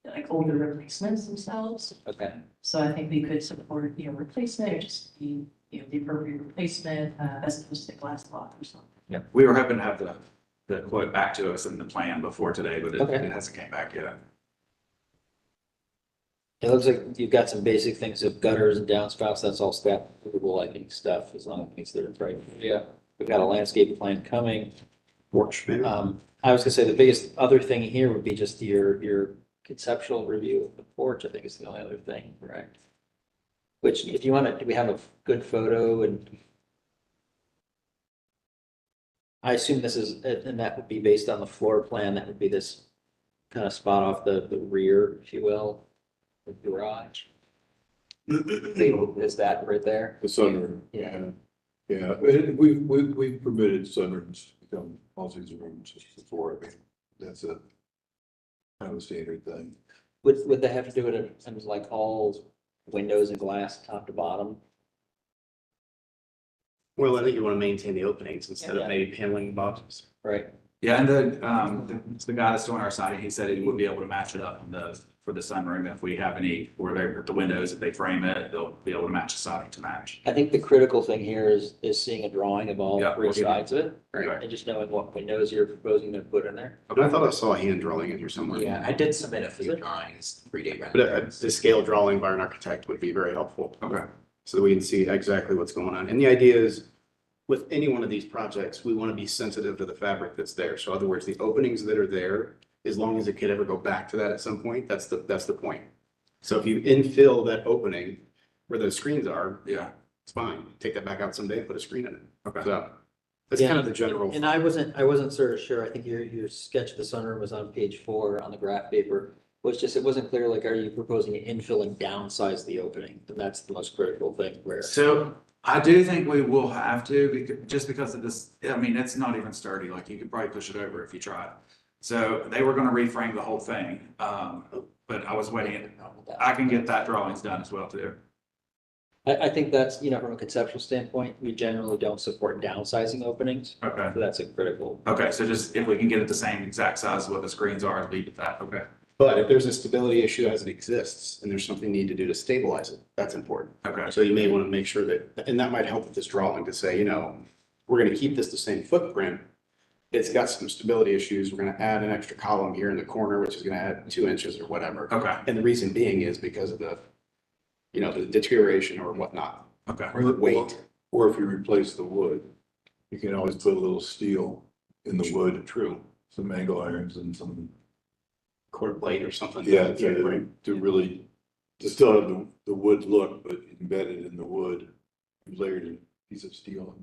like older replacements themselves. Okay. So I think we could support, replacement or just the appropriate replacement, as opposed to glass block or something. yeah, we were hoping to have the quote back to us in the plan before today, but Okay. it hasn't came back yet. It looks like you've got some basic things of gutters and downspouts. That's all staff approval, I think, stuff, as long as it meets their criteria. We've got a landscape plan coming. Porch, maybe? I was gonna say the biggest other thing here would be just your conceptual review of the porch, I think is the only other thing, correct? Which, if you want to, do we have a good photo? And I assume this is, and that would be based on the floor plan, that would be this kind of spot off the rear, if you will, the garage. Is that right there? The sunroom. Yeah. Yeah, and we've permitted sunrooms to become multi rooms before. I mean, that's a kind of a standard thing. Would they have to do it in like all windows and glass, top to bottom? Well, I think you want to maintain the openings instead Yeah. of maybe paneling the bottoms. Right. Yeah, and the guy that's doing our siding, he said he would be able to match it up for the sunroom if we have any, where they're the windows, if they frame it, they'll be able to match the siding to match. I think the critical thing here is seeing a drawing of all Yeah, three we'll see. sides of it. Right. And just knowing what windows you're proposing to put in there. But I thought I saw a hand drawing in here somewhere. Yeah, I did submit a few drawings, 3D But renderings. the scale drawing by an architect would be very helpful. Okay. So that we can see exactly what's going on. And the idea is, with any one of these projects, we want to be sensitive to the fabric that's there. So in other words, the openings that are there, as long as it could ever go back to that at some point, that's the point. So if you infill that opening where those screens are, Yeah. it's fine. Take that back out someday and put a screen in it. Okay. So that's kind of the general. And I wasn't sort of sure, I think your sketch of the sunroom was on page 4 on the graph paper. Was just, it wasn't clear, like, are you proposing to infill and downsize the opening? And that's the most critical thing where. So I do think we will have to, just because of this, I mean, it's not even sturdy, like you could probably push it over if you tried. So they were gonna reframe the whole thing, but I was waiting, I can get that drawings done as well too. I think that's, from a conceptual standpoint, we generally don't support downsizing openings. Okay. So that's a critical. Okay, so just if we can get it the same exact size as what the screens are, leave it that, okay. But if there's a stability issue as it exists and there's something you need to do to stabilize it, that's important. Okay. So you may want to make sure that, and that might help with this drawing to say, we're going to keep this the same footprint. It's got some stability issues. We're going to add an extra column here in the corner, which is going to add 2 inches or whatever. Okay. And the reason being is because of the deterioration or whatnot. Okay. Or the Weight. Or if you replace the wood, you can always put a little steel in the wood. True. Some angle irons and some, Quarter plate or something. yeah, to really, to still have the wood look, but embedded in the wood, layered in a piece of steel.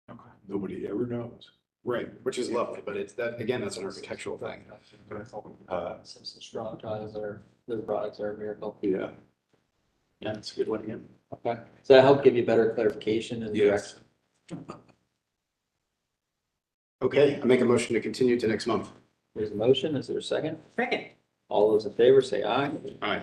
Okay. Nobody ever knows. Right, which is lovely, but it's that, again, that's an architectural thing. Some strong tiles their products are a miracle. Yeah. Yeah, that's a good one again. Okay. Does that help give you better clarification and Yes. direction? Okay, I make a motion to continue to next month. There's a motion. Is there a second? Second. All those in favor say aye. Aye.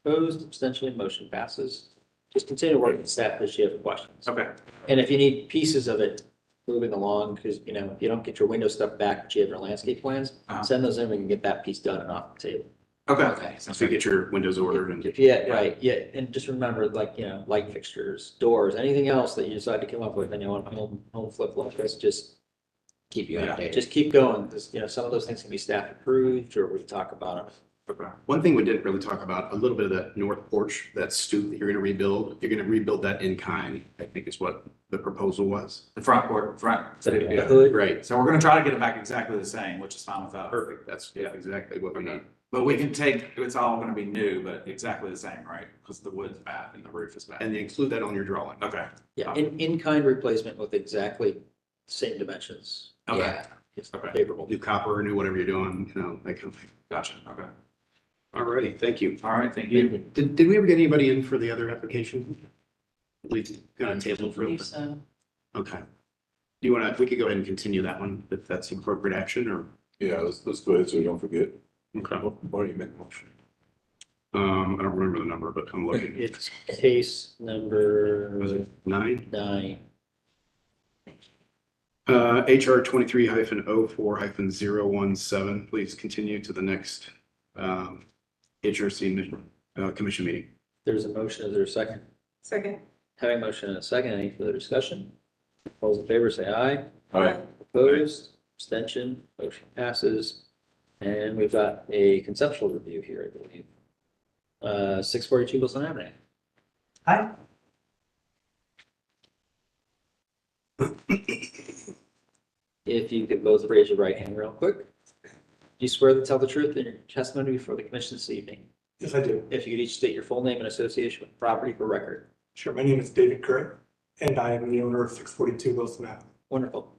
Opposed, abstention, motion passes. Just continue working with staff if you have questions. Okay, And if you need pieces of it moving along, because, you know, if you don't get your window stuff back, but you have your landscape plans, send those in, we can get that piece done and off the table. okay. So you get your windows ordered and. Yeah, right, yeah, and just remember, like, you know, light fixtures, doors, anything else that you decide to come up with, and you want home flip like this, just Keep you updated. just keep going, because, you know, some of those things can be staff approved, or we talk about them. One thing we didn't really talk about, a little bit of that north porch, that stoop that you're gonna rebuild, you're gonna rebuild that in kind, I think is what the proposal was. The front court, The hood, Right, So we're gonna try to get it back exactly the same, which is fine with us. perfect, that's exactly what we need. But we can take, it's all gonna be new, but exactly the same, right? Because the wood's bad and the roof is bad. And they include that on your drawing. Okay, yeah, in-kind replacement with exactly same dimensions. okay, Yeah. It's Okay. favorable. New copper, new whatever you're doing, you know, that kind of thing. gotcha, okay. Alrighty, thank you. All right, thank you. Did we ever get anybody in for the other application? We got a table for, believe so. okay. Do you wanna, we could go ahead and continue that one, if that's the appropriate action, or? Yeah, let's go ahead so we don't forget. Okay. Why don't you make a motion? I don't remember the number, but I'm looking. It's case Was number it 9? 9. HR 23-04-017, please continue to the next HRC commission meeting. There's a motion, is there a second? Second. Having a motion and a second, any further discussion? All those in favor say aye. Aye. Opposed, abstention, motion passes. And we've got a conceptual review here, I believe. 642 Wilson Avenue. Hi. If you could both raise your right hand real quick. Do you swear to tell the truth in your testimony before the commission this evening? Yes, I do. If you could each state your full name and association with the property for record. Sure. My name is David Curry, and I am the owner of 642 Wilson Ave. Wonderful.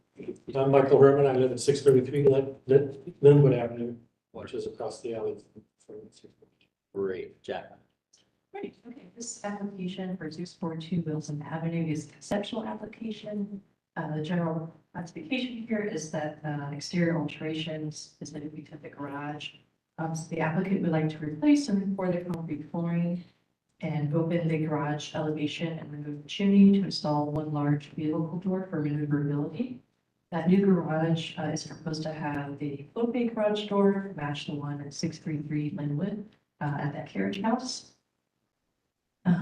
I'm Michael Herman. I live at 633 Linwood Avenue, which is across the alley from. Great, Jack. Right, okay, this application for 642 Wilson Avenue is a conceptual application. The general classification here is that exterior alterations, specifically to the garage. So the applicant would like to replace and pour the concrete flooring and open the garage elevation and remove the chimney to install one large vehicle door for maneuverability. That new garage is proposed to have a float bay garage door, match the one at 633 Linwood at that carriage house.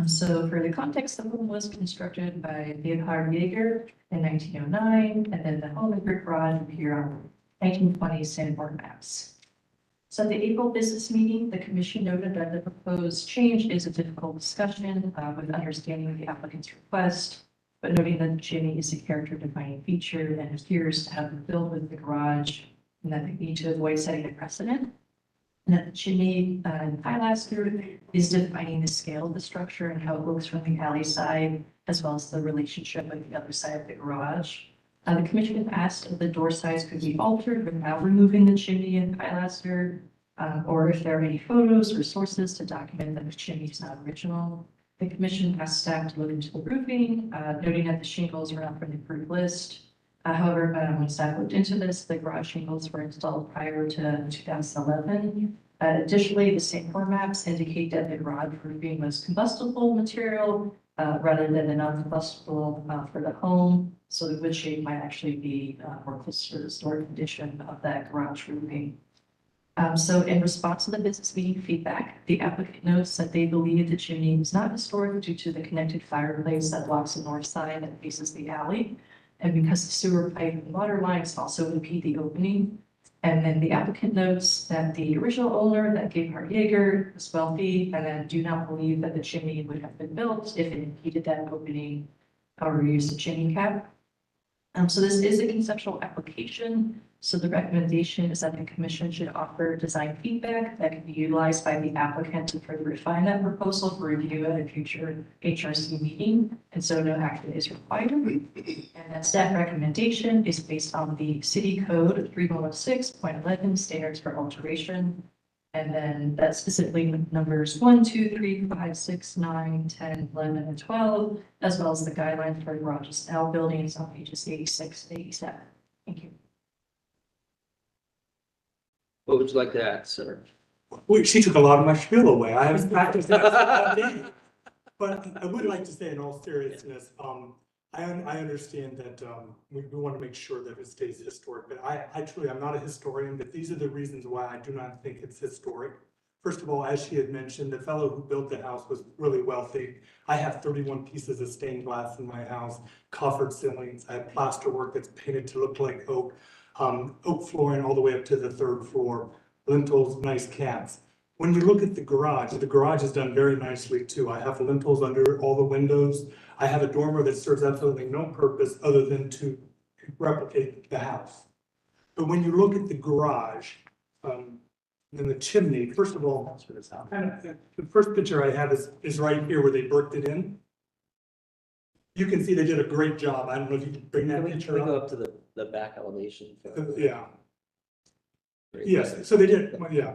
So for the context, the home was constructed by Leonhard Jaeger in 1909, and then the home and brick garage appear on 1920 Sanborn maps. So at the April business meeting, the commission noted that the proposed change is a difficult discussion with understanding the applicant's request, but noting that the chimney is a character defining feature and appears to have been built with the garage, and that they need to avoid setting a precedent. And that the chimney and pilaster is defining the scale of the structure and how it looks from the alley side, as well as the relationship with the other side of the garage. The commission asked if the door size could be altered without removing the chimney and pilaster, or if there are any photos or sources to document that the chimney is not original. The commission asked staff to look into the roofing, noting that the shingles are not from the approved list. However, when staff looked into this, the garage shingles were installed prior to 2011. Additionally, the Sanborn maps indicate that the garage roofing was combustible material rather than the non-combustible for the home. So the wood shape might actually be more close to the historic condition of that garage roofing. So in response to the business meeting feedback, the applicant notes that they believe the chimney is not historic due to the connected fireplace that blocks the north side that faces the alley. And because the sewer pipe and water lines also impede the opening. And then the applicant notes that the original owner, that Gebhard Jaeger, was wealthy and then do not believe that the chimney would have been built if it impeded that opening or used a chimney cap. So this is a conceptual application. So the recommendation is that the commission should offer design feedback that can be utilized by the applicant to further refine that proposal for review at a future HRC meeting. And so no action is required. And that staff recommendation is based on the city code 3106.11 standards for alteration. And then that specifically numbers 1, 2, 3, 5, 6, 9, 10, 11, and 12, as well as the guidelines for garages and buildings on pages 86 and 87. Thank you. What would you like to add, sir? She took a lot of my spiel away. I haven't practiced that all day. But I would like to say in all seriousness, I understand that, we want to make sure that it stays historic, but I truly, I'm not a historian, but these are the reasons why I do not think it's historic. First of all, as she had mentioned, the fellow who built the house was really wealthy. I have 31 pieces of stained glass in my house, coffered ceilings, I have plaster work that's painted to look like oak, oak flooring all the way up to the 3rd floor, lintels, nice caps. When you look at the garage is done very nicely too. I have lintels under all the windows. I have a dormer that serves absolutely no purpose other than to replicate the house. But when you look at the garage, and the chimney, first of all, the first picture I have is right here where they bricked it in. You can see they did a great job. I don't know if you can bring that picture Can we go up. up to the back elevation? Yeah. Yes, so they did, yeah.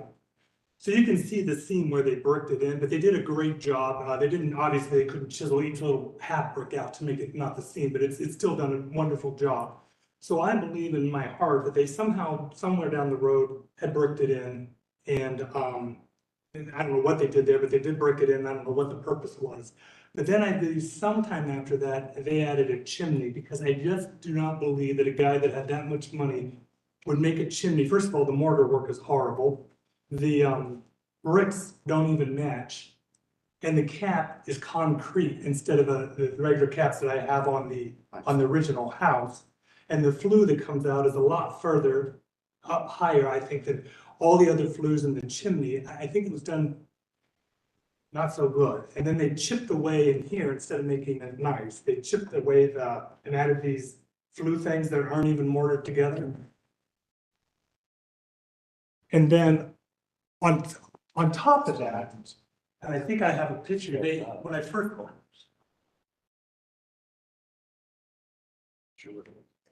So you can see the seam where they bricked it in, but they did a great job. They didn't, obviously, they couldn't chisel each little half brick out to make it not the seam, but it's still done a wonderful job. So I believe in my heart that they somehow, somewhere down the road, had bricked it in. And I don't know what they did there, but they did brick it in. I don't know what the purpose was. But then I believe sometime after that, they added a chimney, because I just do not believe that a guy that had that much money would make a chimney. First of all, the mortar work is horrible. The bricks don't even match. And the cap is concrete instead of the regular caps that I have on the original house. And the flue that comes out is a lot further up higher, I think, than all the other flues in the chimney. I think it was done not so good. And then they chipped away in here instead of making it nice. They chipped away and added these flue things that aren't even mortared together. And then on top of that, and I think I have a picture, when I first.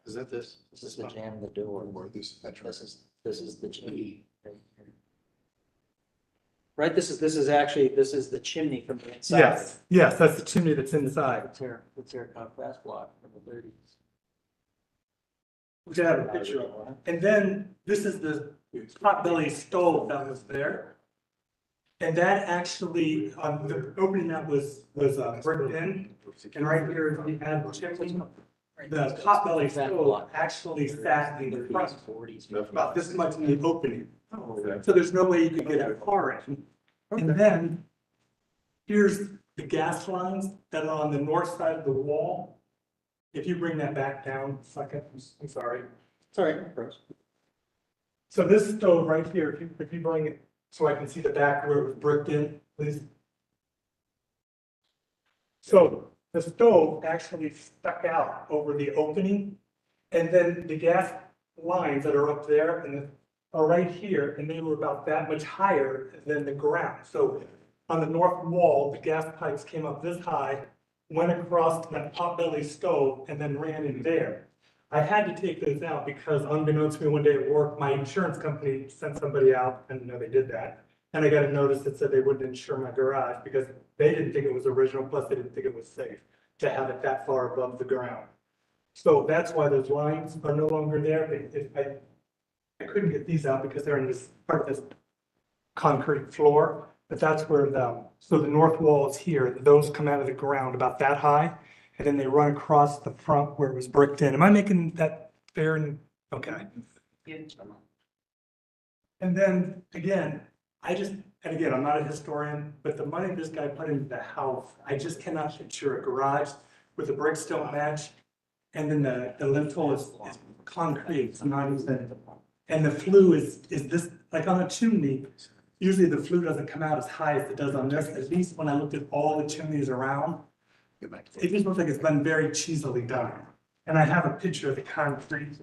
Is that this? This is the jam, the door. Or this, This is the chimney. Right, this is actually, this is the chimney from the inside. Yes, that's the chimney that's inside. It's our contrast block from the 30s. Which I have a picture of. And then this is the potbelly stove that was there. And that actually, the opening that was bricked in, and right here we had the chimney. The potbelly stove actually sat in the front, about this much in the opening. So there's no way you could get a car in. And then here's the gas lines that are on the north side of the wall. If you bring that back down a second, I'm sorry. Sorry. So this stove right here, if you bring it so I can see the back where it was bricked in, please. So the stove actually stuck out over the opening, and then the gas lines that are up there and are right here, and they were about that much higher than the ground. So on the north wall, the gas pipes came up this high, went across to that potbelly stove, and then ran in there. I had to take those out because unbeknownst to me one day at work, my insurance company sent somebody out, and no, they did that. And I got a notice that said they wouldn't insure my garage because they didn't think it was original, plus they didn't think it was safe to have it that far above the ground. So that's why those lines are no longer there. I couldn't get these out because they're in this part of this concrete floor, but that's where so the north wall is here. Those come out of the ground about that high, and then they run across the front where it was bricked in. Am I making that fair? Okay. And then again, and again, I'm not a historian, but the money this guy put into the house, I just cannot picture a garage where the bricks don't match. And then the lintel is concrete, it's not even, and the flue is this, like on a chimney, usually the flue doesn't come out as high as it does on this. At least when I looked at all the chimneys around, it just looks like it's been very cheesily done. And I have a picture of the concrete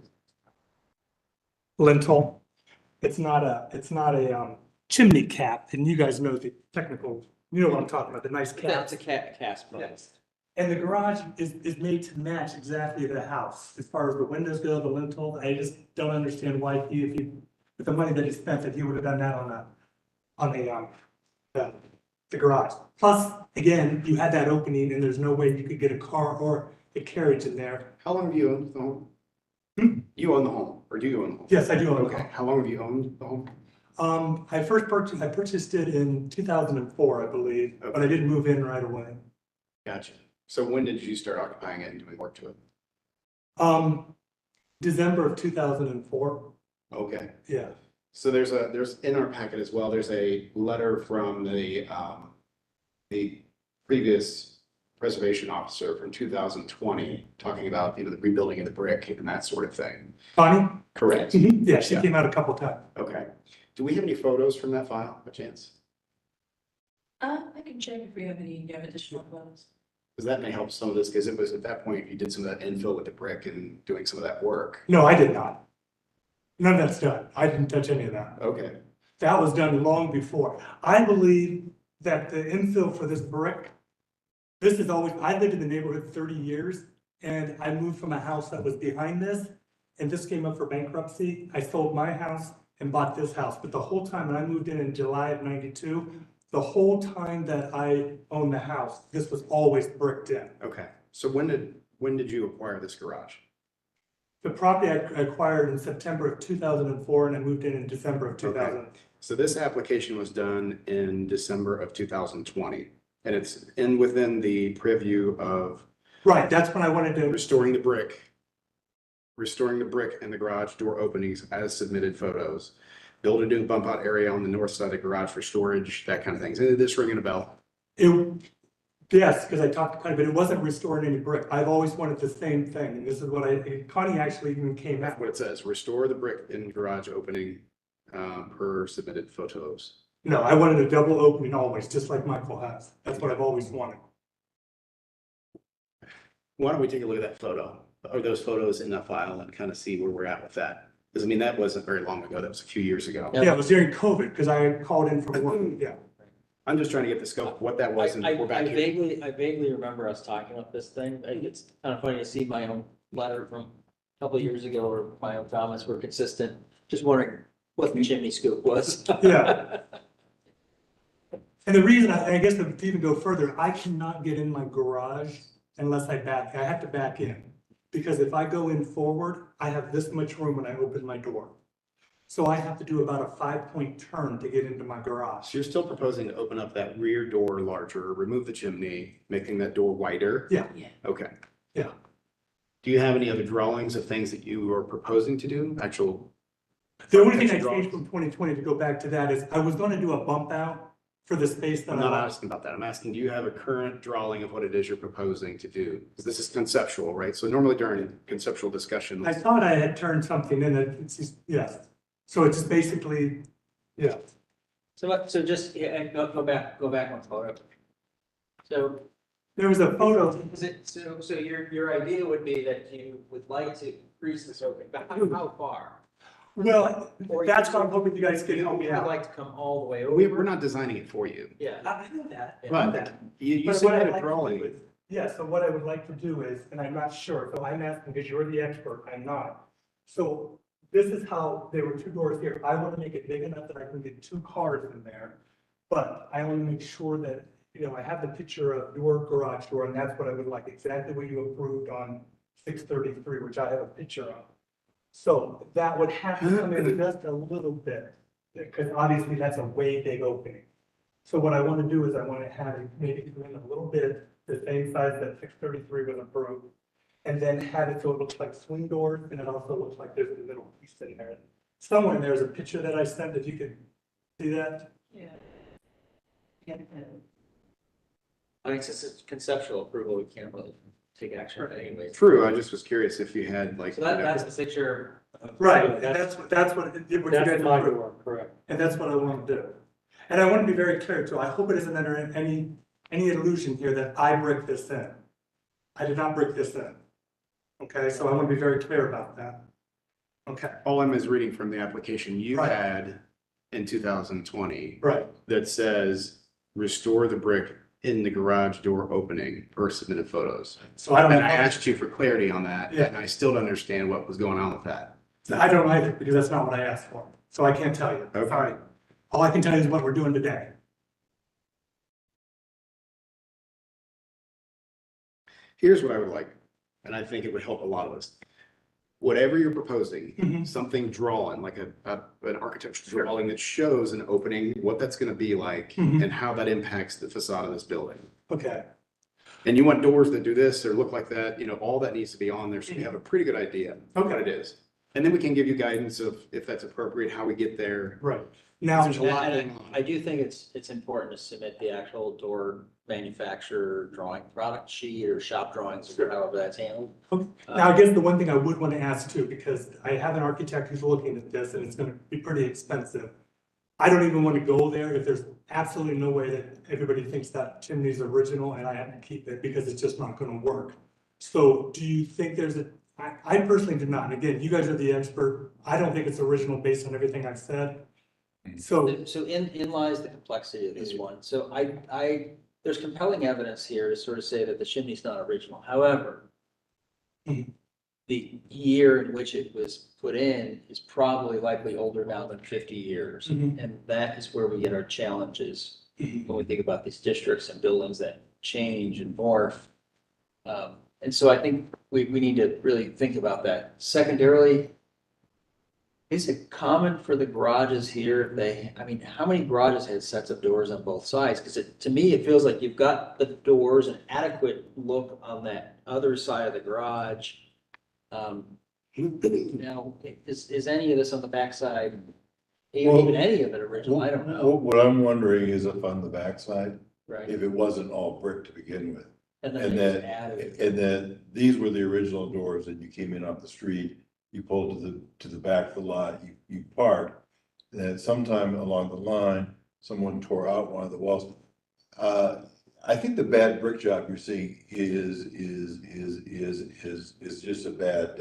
lintel. It's not a chimney cap, and you guys know the technical, you know what I'm talking about, the nice cap. It's a cast. Yes. And the garage is made to match exactly the house. As far as the windows go, the lintel, I just don't understand why with the money that he spent, that he would have done that on the garage. Plus, again, you had that opening and there's no way you could get a car or a carriage in there. How long have you owned the home? You own the home, or do you own the home? Yes, I do own the Okay, home. how long have you owned the home? I purchased it in 2004, I believe, but I didn't move in right away. Gotcha. So when did you start occupying it and doing work to it? December of 2004. Okay. Yeah. So there's in our packet as well, there's a letter from the previous preservation officer from 2020, talking about, the rebuilding of the brick and that sort of thing. Connie? Correct. Yeah, she came out a couple times. Okay. Do we have any photos from that file, by chance? I can check if we have any additional photos. Because that may help some of this, because it was at that point, you did some of that infill with the brick and doing some of that work. No, I did not. None of that's done. I didn't touch any of that. Okay. That was done long before. I believe that the infill for this brick, this is always, I lived in the neighborhood 30 years and I moved from a house that was behind this and this came up for bankruptcy. I sold my house and bought this house. But the whole time when I moved in July of 92, the whole time that I owned the house, this was always bricked in. Okay. So when did you acquire this garage? The property I acquired in September of 2004 and I moved in December of 2000. Okay. So this application was done in December of 2020, and it's within the preview of Right, that's when I wanted to. restoring the brick and the garage door openings as submitted photos. Build a new bump out area on the north side of the garage for storage, that kind of thing. Is this ringing a bell? Yes, because I talked quite a bit. It wasn't restoring any brick. I've always wanted the same thing. And this is what Connie actually even came That's out what with. it says, restore the brick in garage opening per submitted photos. No, I wanted a double opening always, just like Michael has. That's what I've always wanted. Why don't we take a look at that photo, or those photos in that file, and kind of see where we're at with that? Because I mean, that wasn't very long ago. That was a few years ago. Yeah, it was during COVID because I called in from work. Yeah. I'm just trying to get the scope of what that was, and we're back here. I vaguely remember us talking about this thing. It's kind of funny to see my own letter from a couple of years ago, or my own comments were consistent. Just wondering what the chimney scoop was. Yeah. And the reason, I guess to even go further, I cannot get in my garage unless I have to back in. Because if I go in forward, I have this much room when I open my door. So I have to do about a 5-point turn to get into my garage. So you're still proposing to open up that rear door larger, remove the chimney, making that door wider? Yeah. Okay. Yeah. Do you have any other drawings of things that you are proposing to do? Actual? The only thing I architecture changed from 2020 to go back to that is I was going to do a bump out for the space that I'm I not want. asking about that. I'm asking, do you have a current drawing of what it is you're proposing to do? Because this is conceptual, right? So normally during conceptual discussions. I thought I had turned something in it. It's just, yes. So it's just basically, yeah. So just, yeah, go back one photo. So There was a photo. is it, so your idea would be that you would like to increase this opening, but how far? Well, that's what I'm hoping you guys can help me I'd out. like to come all the way over. We're not designing it for you. Yeah. I know that. I know But that. you But said what you I'd had a like to drawing. do is- Yeah, so what I would like to do is, and I'm not sure, so I'm asking because you're the expert, I'm not. So this is how, there were 2 doors here. I want to make it big enough that I can get 2 cars in there. But I want to make sure that, I have the picture of your garage door and that's what I would like, exactly what you approved on 633, which I have a picture of. So that would have to come in just a little bit, because obviously that's a way big opening. So what I want to do is I want to have it maybe come in a little bit, the same size that 633 was approved. And then have it so it looks like swing doors, and it also looks like there's a little piece in there. Somewhere there's a picture that I sent, if you could see that. Yeah. I think since it's conceptual approval, we can't really take action on it anyway. True, I just was curious if you had like. So that's the picture. Right, and that's what what you guys my approved. door, correct. And that's what I want to do. And I want to be very clear too. I hope it isn't under any illusion here that I bricked this in. I did not brick this in. Okay, so I want to be very clear about that. Okay, All I'm is reading from the application you Right. had in 2020 right. that says restore the brick in the garage door opening per submitted photos. So I don't. And I asked you for clarity on that, Yeah. and I still don't understand what was going on with that. I don't either, because that's not what I asked for. So I can't tell you. Okay. Sorry. All I can tell you is what we're doing today. Here's what I would like, and I think it would help a lot of us. whatever you're proposing, Mhm. something drawn, like an architectural drawing that shows an opening, what that's gonna be like, Mhm. and how that impacts the facade of this building. Okay, And you want doors that do this or look like that, you know, all that needs to be on there, so you have a pretty good idea of what it is. And then we can give you guidance of, if that's appropriate, how we get there. right. Now, There's a lot And going on. I do think it's important to submit the actual door manufacturer drawing product sheet or shop drawings, or however that's handled. now I guess the one thing I would want to ask too, because I have an architect who's looking at this and it's gonna be pretty expensive. I don't even want to go there if there's absolutely no way that everybody thinks that chimney's original and I have to keep it because it's just not gonna work. So do you think I personally do not, and again, you guys are the expert, I don't think it's original based on everything I've said. So, So in lies the complexity of this one. So there's compelling evidence here to sort of say that the chimney's not original. However, Mhm. the year in which it was put in is probably likely older now than 50 years. Mhm. And that is where we get our challenges when we think about these districts and buildings that change and morph. And so I think we need to really think about that. Secondarily, is it common for the garages here, how many garages had sets of doors on both sides? Because to me, it feels like you've got the doors, an adequate look on that other side of the garage. Now, is any of this on the backside, even any of it original? I don't know, What I'm wondering is if on the backside, right? if it wasn't all brick to begin with. And And then it's then, added. and then these were the original doors and you came in off the street, you pulled to the back of the lot, you parked. And then sometime along the line, someone tore out one of the walls. I think the bad brick job you're seeing is just a bad,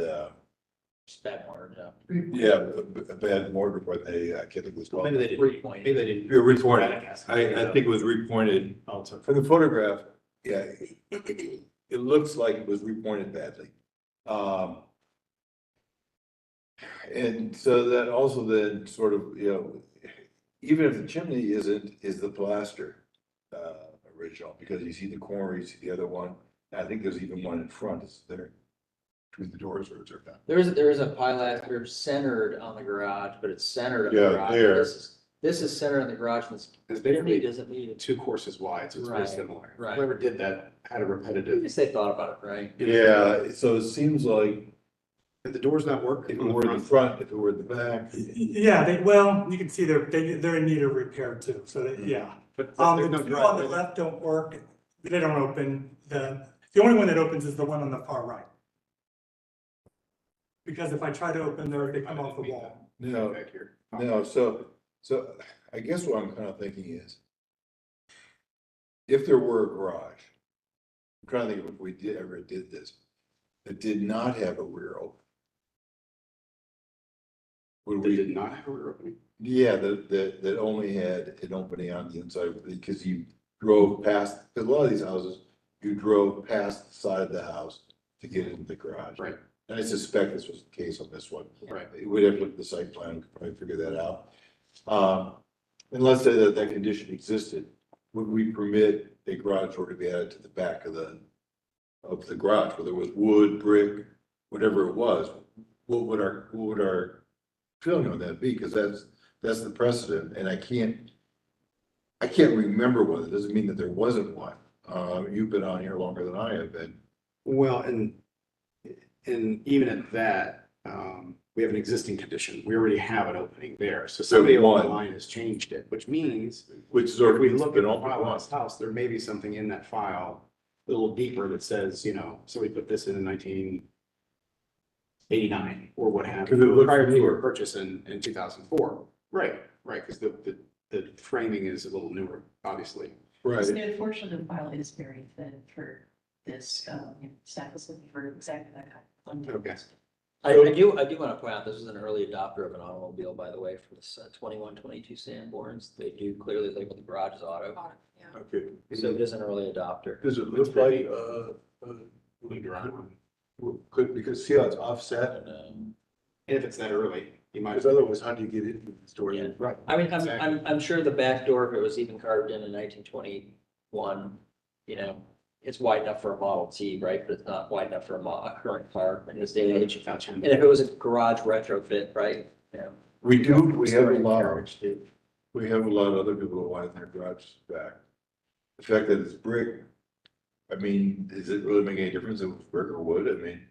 Just bad mortar, yeah, a bad mortar, but I can't think it was called. Maybe they didn't, maybe they didn't. It was repointed. I think it was repointed. Also. From the photograph, yeah, it looks like it was repointed badly. And so that also then sort of, you know, even if the chimney is the plaster, original, because you see the corner, you see the other one. I think there's even one in front, is there, between the doors or it's down. There is a pilaster centered on the garage, but it's centered on the Yeah, garage. there. This is centered on the garage, and It's this basically doesn't need it. 2 courses wide, so it's very Right, similar. right. Whoever did that had a At repetitive. least they thought about it, right? Yeah, so it seems like Did the doors not work? if it were in the front, if it were in the back. yeah, you can see they're in need of repair too, so yeah. But The there's no two on the driveway. left don't work, they don't open, the only one that opens is the one on the far right. Because if I try to open there, they come off the wall. No, Back here. no, so I guess what I'm kind of thinking is, if there were a garage, I'm trying to think of if we ever did this, that did not have a rear open. Would They we, did not have a rear opening. yeah, that only had an opening on the inside, because you drove past, a lot of these houses, you drove past the side of the house to get into the garage. Right. And I suspect this was the case on this one. Right. We'd have to look at the site plan, we could probably figure that out. And let's say that condition existed, would we permit a garage door to be added to the back of the garage, whether it was wood, brick, whatever it was? What would our feeling on that be? Because that's the precedent, and I can't remember one. It doesn't mean that there wasn't one. You've been on here longer than I have been. Well, and even at that, we have an existing condition. We already have an opening there. So somebody along the line has changed it, which means Which sort if of we look at the all file on this house, there may be something in that file a little deeper that says, you know, somebody put this in 1989 or what have Because it you, looks prior to newer. your purchase in 2004. Right, because the framing is a little newer, obviously. Right. So unfortunately, the file is very thin for this, staff was looking for exactly that kind of funding. Okay. I do want to point out, this is an early adopter of an automobile, by the way, for this 21-22 Sanborns. They do clearly label the garage as auto. Okay. So it is an early adopter. Does it look like, because see how it's offset? And, And if it's that early, you might. Because otherwise, how do you get into the store? Yeah. Right. I mean, Exactly. I'm sure the back door, if it was even carved in 1921, you know, it's wide enough for a Model T, right? But it's not wide enough for a current car in this day and age. Gotcha. And if it was a garage retrofit, right? Yeah. We do, we have a Storing lot, carriage too. we have a lot of other people who widen their garages back. The fact that it's brick, I mean, does it really make any difference if it's brick or wood? I mean,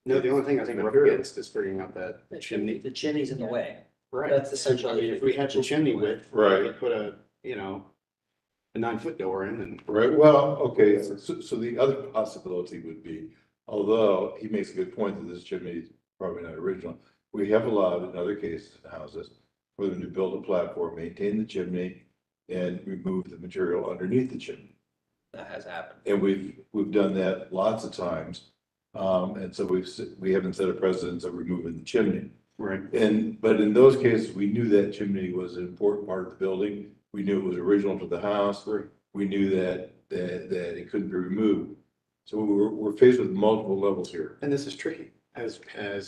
No, the only thing I think we're up against is figuring out that chimney. The chimney's in the way. Right. That's I essentially. mean, if we had the chimney width, Right. we could put a, a 9-foot door in and. right, well, okay, so the other possibility would be, although he makes a good point that this chimney is probably not original, we have allowed in other cases in houses for them to build a platform, maintain the chimney, and remove the material underneath the chimney. That has happened. And we've done that lots of times. And so we haven't set a precedence of removing the chimney. Right. But in those cases, we knew that chimney was an important part of the building. We knew it was original to the house. We knew that it couldn't be removed. So we're faced with multiple levels here. And this is tricky, as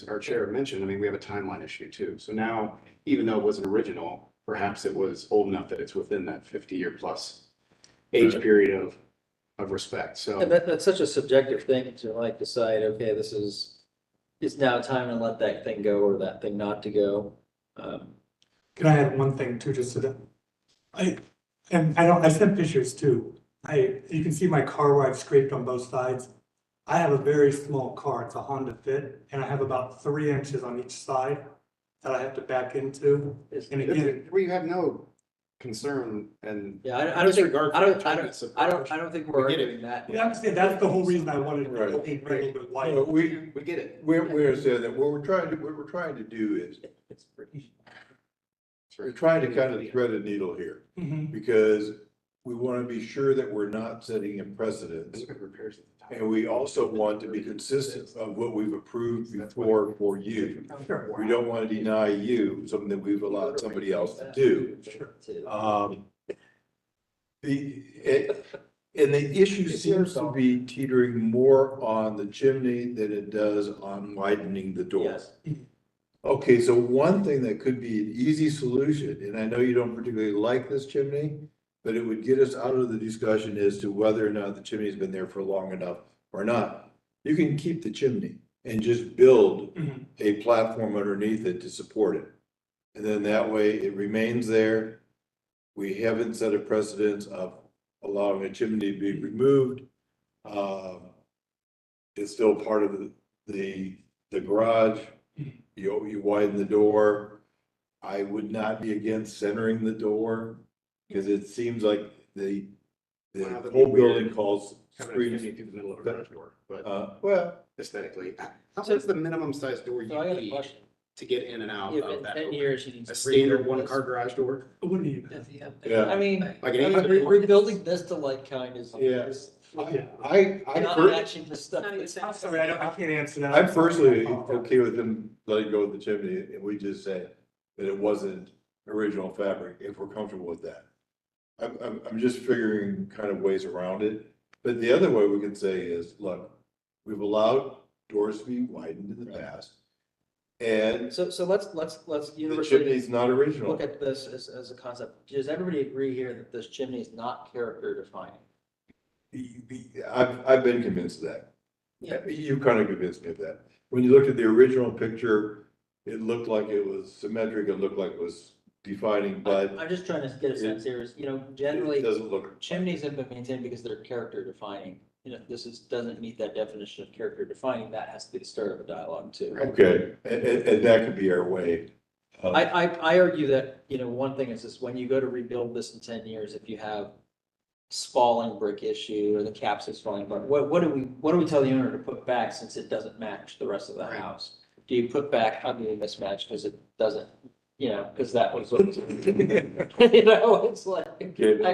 our chair mentioned, I mean, we have a timeline issue too. So now, even though it wasn't original, perhaps it was old enough that it's within that 50-year plus age period of respect, so. And that's such a subjective thing to like decide, okay, it's now time to let that thing go or that thing not to go. Can I add one thing too, just so that, I sent pictures too. You can see my car where I've scraped on both sides. I have a very small car, it's a Honda Fit, and I have about 3 inches on each side that I have to back into. And again, We have no concern and. Yeah, I don't think, disregard for I don't alternatives of think garage. we're We get it. arguing that. yeah, I'm saying that's the whole reason I wanted to Right. be a little bit lighter. Well, we get it. we understand that what we're trying to do is, we're trying to kind of thread a needle here. Mhm. Because we want to be sure that we're not setting a precedent. Look at repairs at the time. And we also want to be consistent of what we've approved before for you. Sure. We don't want to deny you something that we've allowed somebody else to do. And the issue seems to be teetering more on the chimney than it does on widening the door. Yes. Okay, so one thing that could be an easy solution, and I know you don't particularly like this chimney, but it would get us out of the discussion as to whether or not the chimney's been there for long enough or not. You can keep the chimney and just build Mhm. a platform underneath it to support it. And then that way it remains there. We haven't set a precedence of allowing a chimney to be removed. It's still part of the garage. You widen the door. I would not be against centering the door, because it seems like the Wow, that'd be whole weird. building calls Having a screens. chimney through the middle of a garage door, but Well, aesthetically, how is the minimum size door So I you got a need question. to get in and out If of in that? 10 years you need A to standard rebuild one-car garage door? What do you? yeah. I mean, Like an 800 rebuilding this to like kind is. Yeah. is I Not per- matching the stuff. Not even that's- I'm sorry, I can't answer that. I'm personally okay with them letting go of the chimney, and we just say that it wasn't original fabric, if we're comfortable with that. I'm just figuring kind of ways around it, but the other way we can say is, look, we've allowed doors to be widened in the past. And So let's the universally chimney's not original. look at this as a concept. Does everybody agree here that this chimney is not character defining? I've been convinced of that. Yeah. You kind of convinced me of that. When you looked at the original picture, it looked like it was symmetric, it looked like it was defining, but I'm just trying to get a sense here is, it generally doesn't look. chimneys have been maintained because they're character defining. Doesn't meet that definition of character defining. That has to be the start of a dialogue too. Okay, and that could be our way. I argue that, one thing is this, when you go to rebuild this in 10 years, if you have spalling brick issue or the caps is falling apart, what do we tell the owner to put back since it doesn't match the rest of the house? Do you put back ugly mismatch because it doesn't, because that was what, it's like,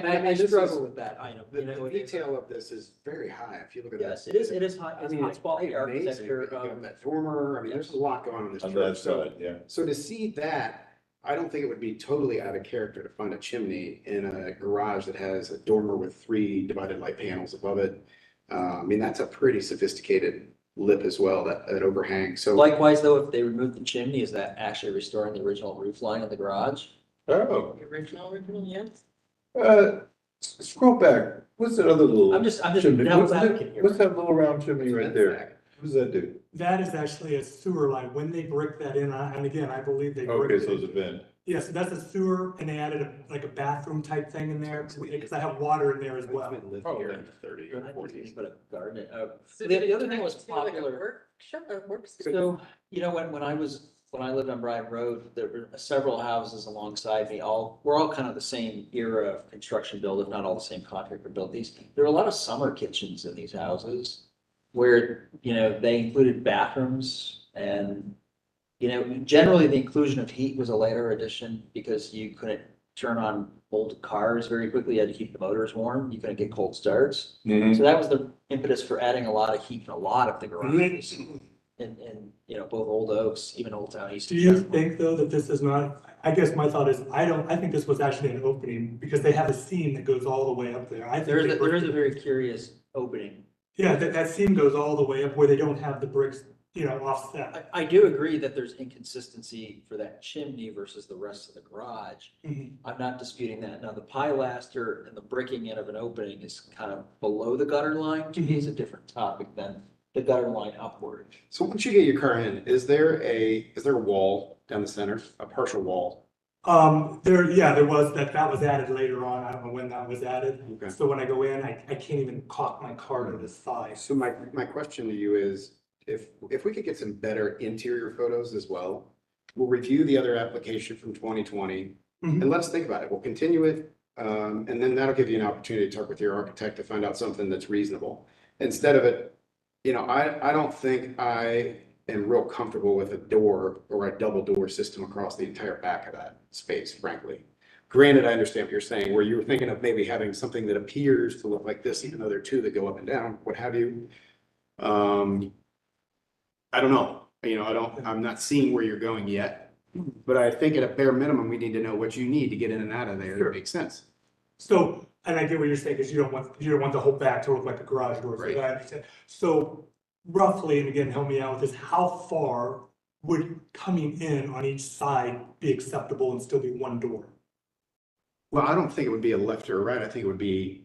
I struggle with that item. The detail of this is very high, if you look at Yes, this. it is high, I it's mean, high it's quality quite amazing. architecture. You have that dormer, I mean, there's a lot going on in this On that church, so. side, yeah. So to see that, I don't think it would be totally out of character to find a chimney in a garage that has a dormer with 3 divided light panels above it. I mean, that's a pretty sophisticated lip as well, that overhang, so. Likewise, though, if they remove the chimney, is that actually restoring the original roof line of the garage? Oh, Original, yes. scroll back What's that other little? I'm just chimney? devil's What's that- advocate here. What's that little round chimney right there? What does that do? That is actually a sewer line. When they brick that in, and again, I believe they bricked Okay, it. so it's a vent. Yeah, so that's a sewer, and they added like a bathroom type thing in there, because I have water in there as well. Lived here in the 30 or 40. But a garden, So the did it other thing turn was into like a popular. workshop, a workspace? So, you know, when I lived on Bryan Road, there were several houses alongside me, we're all kind of the same era of construction build, if not all the same contractor built these. There were a lot of summer kitchens in these houses where, you know, they included bathrooms and, you know, generally the inclusion of heat was a later addition because you couldn't turn on old cars very quickly. You had to keep the motors warm. You couldn't get cold starts. So that was the impetus for adding a lot of heat in a lot of the garages. And, you know, both Old Oaks, even Old Town East. Do you think though that this is not, I guess my thought is, I think this was actually an opening, because they have a seam that goes all the way up there. I think There they is bricked a it. very curious opening. Yeah, that seam goes all the way up where they don't have the bricks, you know, offset. I do agree that there's inconsistency for that chimney versus the rest of the garage. Mhm. I'm not disputing that. Now, the pilaster and the bricking in of an opening is kind of below the gutter line. To me, it's a different topic than the gutter line upward. So once you get your car in, is there a wall down the center, a partial wall? There was, that was added later on. I don't know when that was added. Okay. So when I go in, I can't even cock my car to the side. So my question to you is, if we could get some better interior photos as well, we'll review the other application from 2020 Mhm. and let's think about it. We'll continue it. And then that'll give you an opportunity to talk with your architect to find out something that's reasonable. Instead of it, you know, I don't think I am real comfortable with a door or a double door system across the entire back of that space, frankly. Granted, I understand what you're saying, where you were thinking of maybe having something that appears to look like this, even though there are two that go up and down, what have you. I don't know, you know, I'm not seeing where you're going yet, but I think at a bare minimum, we need to know what you need to get in and out of there. Sure. That makes sense. So, and I get what you're saying, because you don't want the whole back to look like a garage door, Right. so I understand. So roughly, and again, help me out with this, how far would coming in on each side be acceptable and still be one door? Well, I don't think it would be a left or a right. I think it would be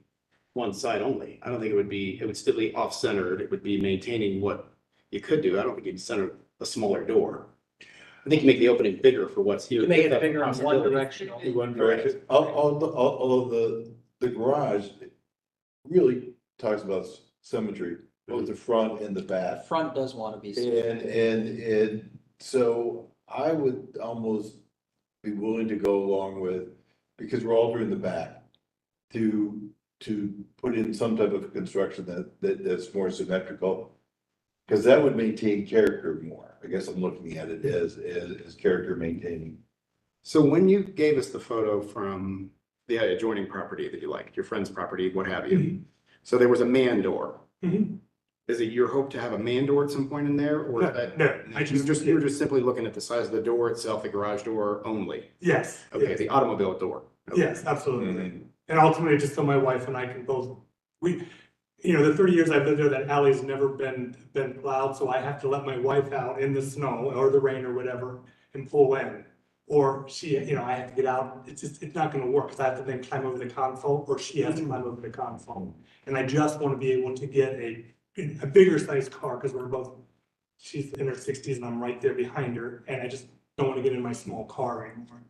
one side only. I don't think it would still be off-centered. It would be maintaining what you could do. I don't think you'd center a smaller door. I think you make the opening bigger for what's here. You make If it that's a bigger in one possibility. direction. In one direction. Although the garage really talks about symmetry, both the front and the back. Front does want to be. And so I would almost be willing to go along with, because we're altering the back, to put in some type of construction that's more symmetrical. Because that would maintain character more. I guess I'm looking at it as character maintaining. So when you gave us the photo from the adjoining property that you liked, your friend's property, what have you, so there was a man door. Mhm. Is it your hope to have a man door at some point in there, or is that? No, You were just simply looking at the size of the door itself, the garage door only? Yes. Okay, yes. the automobile door. Okay. Yes, absolutely. Mhm. And ultimately, just so my wife and I can both, the 30 years I've lived there, that alley's never been plowed, so I have to let my wife out in the snow or the rain or whatever and pull in. Or she, I have to get out. It's not gonna work, because I have to then climb over the console, or she has to climb over the console. And I just want to be able to get a bigger sized car, because she's in her 60s and I'm right there behind her, and I just don't want to get in my small car anymore.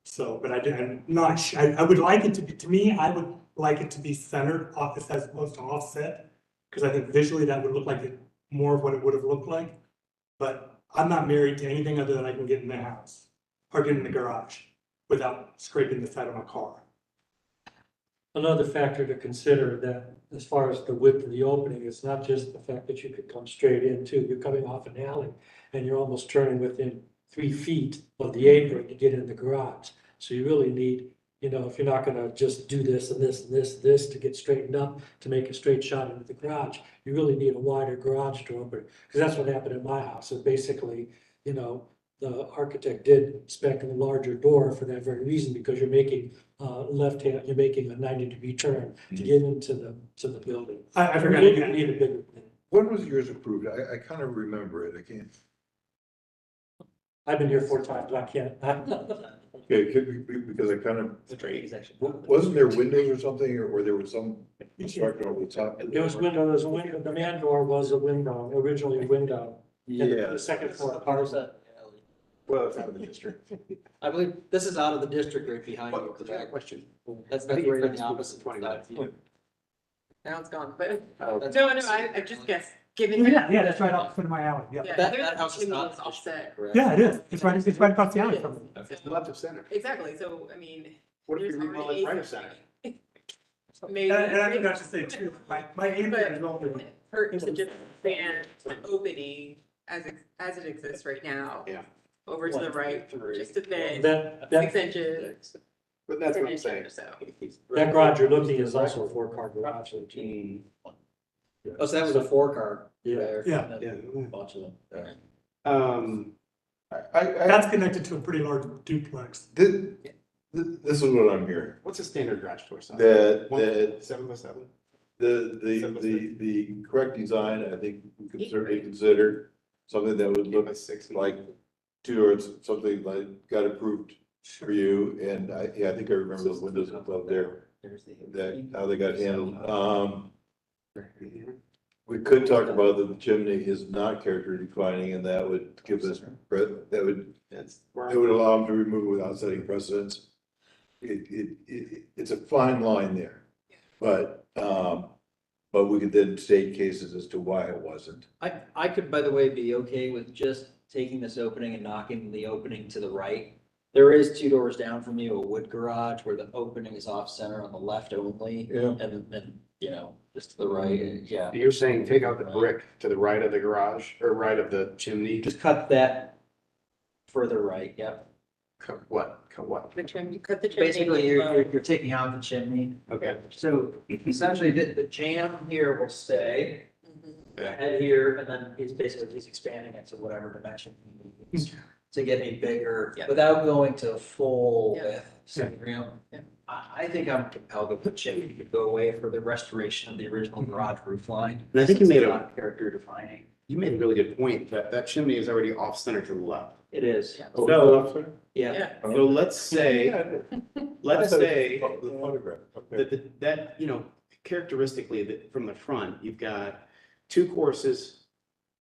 So, but I'm not, I would like it to me, I would like it to be centered off as opposed to offset, because I think visually that would look like more of what it would have looked like. But I'm not married to anything other than I can get in the house or get in the garage without scraping the side of my car. Another factor to consider, that as far as the width of the opening, it's not just the fact that you could come straight in too. You're coming off an alley and you're almost turning within 3 feet of the apron to get in the garage. So you really need, if you're not gonna just do this and this and this to get straightened up to make a straight shot into the garage, you really need a wider garage door opener. Because that's what happened in my house. And basically, the architect did spec a larger door for that very reason, because you're making you're making a 90-degree turn to get into the building. I forgot. You need a bigger. When was yours approved? I kind of remember it. I can't. I've been here 4 times, I can't. Okay, because I kind of, The trade is actually. wasn't there windows or something, or there was some construction over the top? There was windows, the man door was a window, originally a window. And Yeah. The second floor cars that. Well, it's out of the district. I believe this is out of the district right behind you. Question. That's I think right you're on the opposite 25 side. feet. Now it's gone, but, Oh, no, I just guessed, given. Yeah, that's right off in my alley, yeah. Yeah, That- there's that house is chimney not is offset. correct? Yeah, it is. It's right across the alley from me. It's left of center. Exactly, so, I mean. What if you there's remodel already it right a- of center? Maybe. And I forgot to say too, my neighbor is older. Hurt to just expand the opening as it exists right now. Yeah. Over to the right, just a bit, That 6 inches. But that's what I'm 10 saying. inches or so. that garage you're looking is also a 4-car garage. So gee. Oh, so that was a 4-car. Yeah. there. Yeah. Yeah. A bunch of them. Alright. I, That's connected to a pretty large duplex. this is what I'm hearing, What's a standard garage door size? that 7 by 7? the correct design, I think we could certainly consider something that would look By 6. like towards something like got approved for you, and I think I remember those windows above there, that, how they got handled. We could talk about that the chimney is not character defining, and that would give us, it would allow them to remove it without setting precedents. It's a fine line there, but we could then state cases as to why it wasn't. I could, by the way, be okay with just taking this opening and knocking the opening to the right. There is 2 doors down from you, a wood garage where the opening is off center on the left only. Yeah. And, you know, just to the right, yeah. You're saying take out the brick to the right of the garage or right of the chimney? Just cut that further right, yep. Cut what? Cut what? The trim, you cut the chimney. Basically, you're taking out the chimney. Okay. So essentially, the jam here will stay, Mhm. Yeah. head here, and then he's expanding it to whatever dimension he needs to get me bigger, Yeah. without going to full Yeah. width sitting room. Yeah. I think I'm compelled to put chimney to go away for the restoration of the original garage roof line. And I think you since made it's a- not character defining. You made a really good point that that chimney is already off center to the left. It is, Yeah. So, yeah. Yeah. so let's say, let's say The photograph, okay. that, you know, characteristically, that from the front, you've got 2 courses,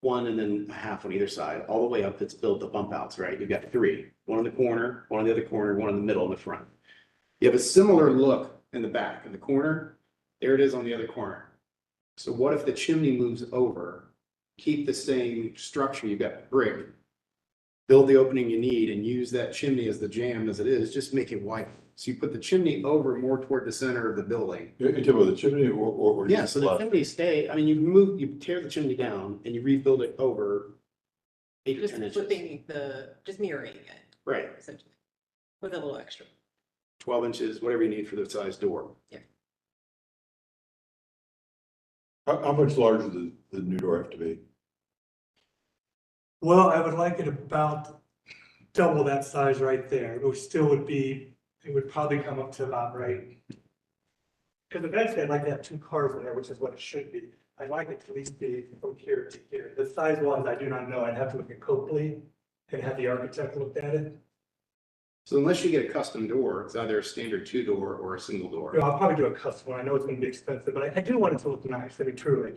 1 and then a half on either side, all the way up that's built the bump outs, right? You've got 3, 1 in the corner, 1 in the other corner, 1 in the middle in the front. You have a similar look in the back, in the corner, there it is on the other corner. So what if the chimney moves over, keep the same structure, you've got brick, build the opening you need and use that chimney as the jam as it is, just make it white. So you put the chimney over more toward the center of the building. You're talking about the chimney or Yeah, just so the left? chimney stay, I mean, you tear the chimney down and you rebuild it over 8 to Just 10 inches. flipping just mirroring it, Right, essentially, with a little extra. 12 inches, whatever you need for the size door. How much larger does the new door have to be? Well, I would like it about double that size right there, which still would be, it would probably come up to about right. Because eventually I'd like to have 2 cars in there, which is what it should be. I'd like it to at least be from here to here. The size ones, I do not know. I'd have to look at Copley and have the architect look at it. So unless you get a custom door, it's either a standard 2-door or a single door. You know, I'll probably do a custom one. I know it's gonna be expensive, but I do want it to look nice, I mean, truly.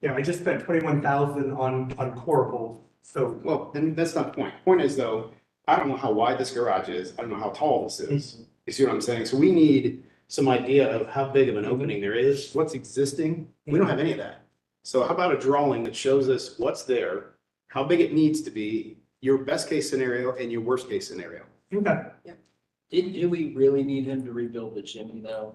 You know, I just spent 21,000 on corbels, so. Well, and that's not the point. Point is though, I don't know how wide this garage is. I don't know how tall this is. You see what I'm saying? So we need some idea of how big of an opening there is, what's existing. We don't have any of that. So how about a drawing that shows us what's there, how big it needs to be, your best case scenario and your worst case scenario? Okay. Do we really need him to rebuild the chimney though?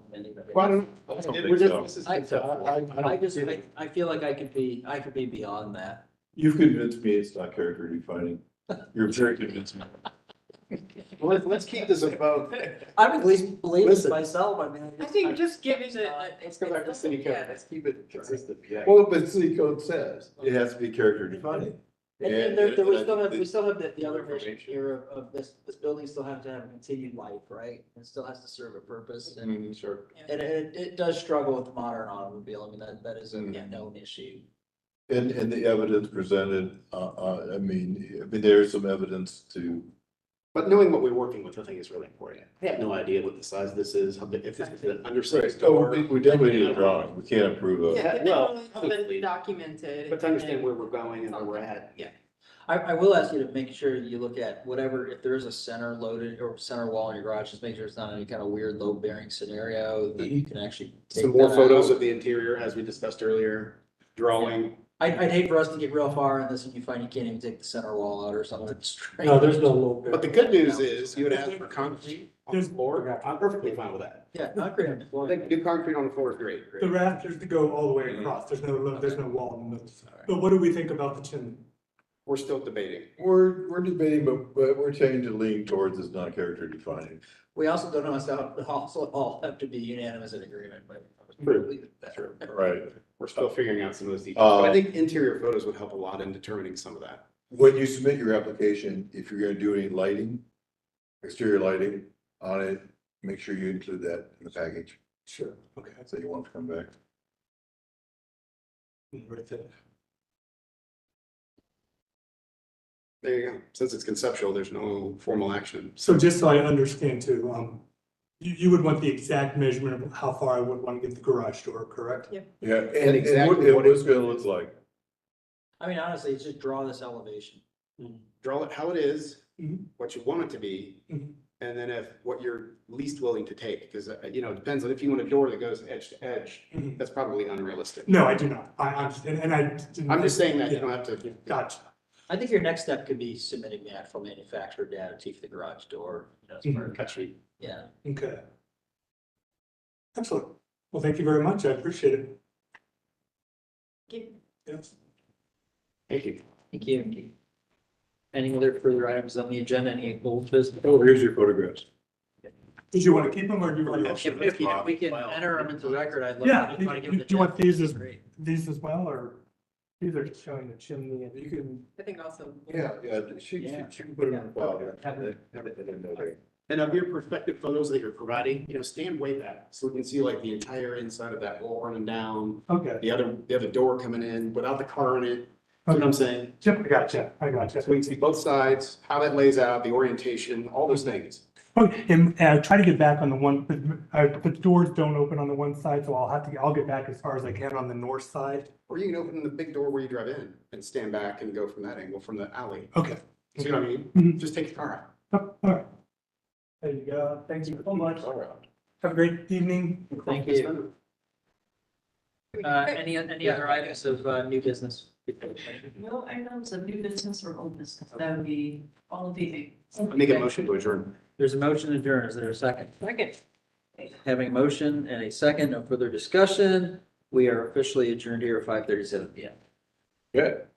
Well, I don't I don't We're think just- so. I feel like I could be beyond that. You've convinced me it's not character defining. You're very convincing. Well, let's keep this about, I'm at least believing Listen. myself, I mean. I think just give it let's go back to city code. Let's keep it consistent. Yeah. Well, but city code says it has to be character defining. And there, we I still have, think we still have the other information. mission here of this building still have to have continued life, right? It still has to serve a purpose and, Sure. and it does struggle with the modern automobile. I mean, that is a Mhm. known issue. And the evidence presented, I mean, there's some evidence to, But knowing what we're working with, I think is really important. I have no idea what the size of this is, how big, if this is an undersized oh, door. we definitely need a drawing, we can't approve of. Yeah, well, it's hopefully. been documented. But to understand where we're going and where we're at, yeah. I will ask you to make sure you look at whatever, if there's a center loaded or center wall in your garage, just make sure it's not any kind of weird load bearing scenario that you can actually. Some take more that photos out. of the interior, as we discussed earlier, drawing. I'd hate for us to get real far in this and you find you can't even take the center wall out or something straight. No, there's no low. But the good news is, you would ask for concrete on the There's- floor, I'm perfectly fine with that. Yeah, concrete on the I floor. think do concrete on the floor is great. The rafters to go all the way across, there's no wall in the middle. But what do we think about the chimney? We're still debating. We're debating, but we're tending to lean towards this non-character defining. We also don't know, so also all have to be unanimous in agreement, but. True. Right. We're still figuring out some of those details, but I Uh, think interior photos would help a lot in determining some of that. When you submit your application, if you're gonna do any lighting, exterior lighting on it, make sure you include that in the package. Sure, okay. So you want to come back. Right there. There you go. Since it's conceptual, there's no formal action. So just so I understand too, you would want the exact measurement of how far I would want to get the garage door, correct? Yeah. Yeah, and exactly what it's gonna look like. I mean, honestly, it's just draw this elevation. Draw it how it is, Mhm. what you want it to be, Mhm. and then if what you're least willing to take, because, it depends on if you want a door that goes edge to edge, Mhm. that's probably unrealistic. No, I do not. I'm just, and I. didn't- I'm just saying that you Yeah. don't have to. Gotcha. I think your next step could be submitting the actual manufacturer data to for the garage door, as part of the cut sheet. Yeah. Okay. Excellent. Well, thank you very much. I appreciate it. Yes. Thank you. Thank you. Any other further items on the agenda, any old business? Oh, here's your photographs. Did you want to keep them or do you want If to? we can enter them into the record, I'd love. Yeah, to try to give do it you want these as, Great. these as well, or? These are just showing the chimney and you can. I think also. Yeah, she can put it on the file. Have it in there. And of your perspective photos that you're providing, stand way back, so we can see like the entire inside of that wall running down, Okay. the other door coming in without the car in it. You know what I'm saying? Yep, I gotcha. So we can see both sides, how that lays out, the orientation, all those things. Okay, and try to get back on the one, the doors don't open on the one side, so I'll get back as far as I can on the north side. Or you can open the big door where you drive in and stand back and go from that angle, from the alley. Okay. See what I mean? Mhm. Just take the car out. Oh, all right. There you go. Thank you so much. All right. Have a great evening. Thank you. Any other items of new business? No items of new business or old business, that would be all of the. Make a motion to adjourn. There's a motion to adjourn. Is there a second? Second. Having a motion and a second, no further discussion. We are officially adjourned here at 5:37 PM. Good.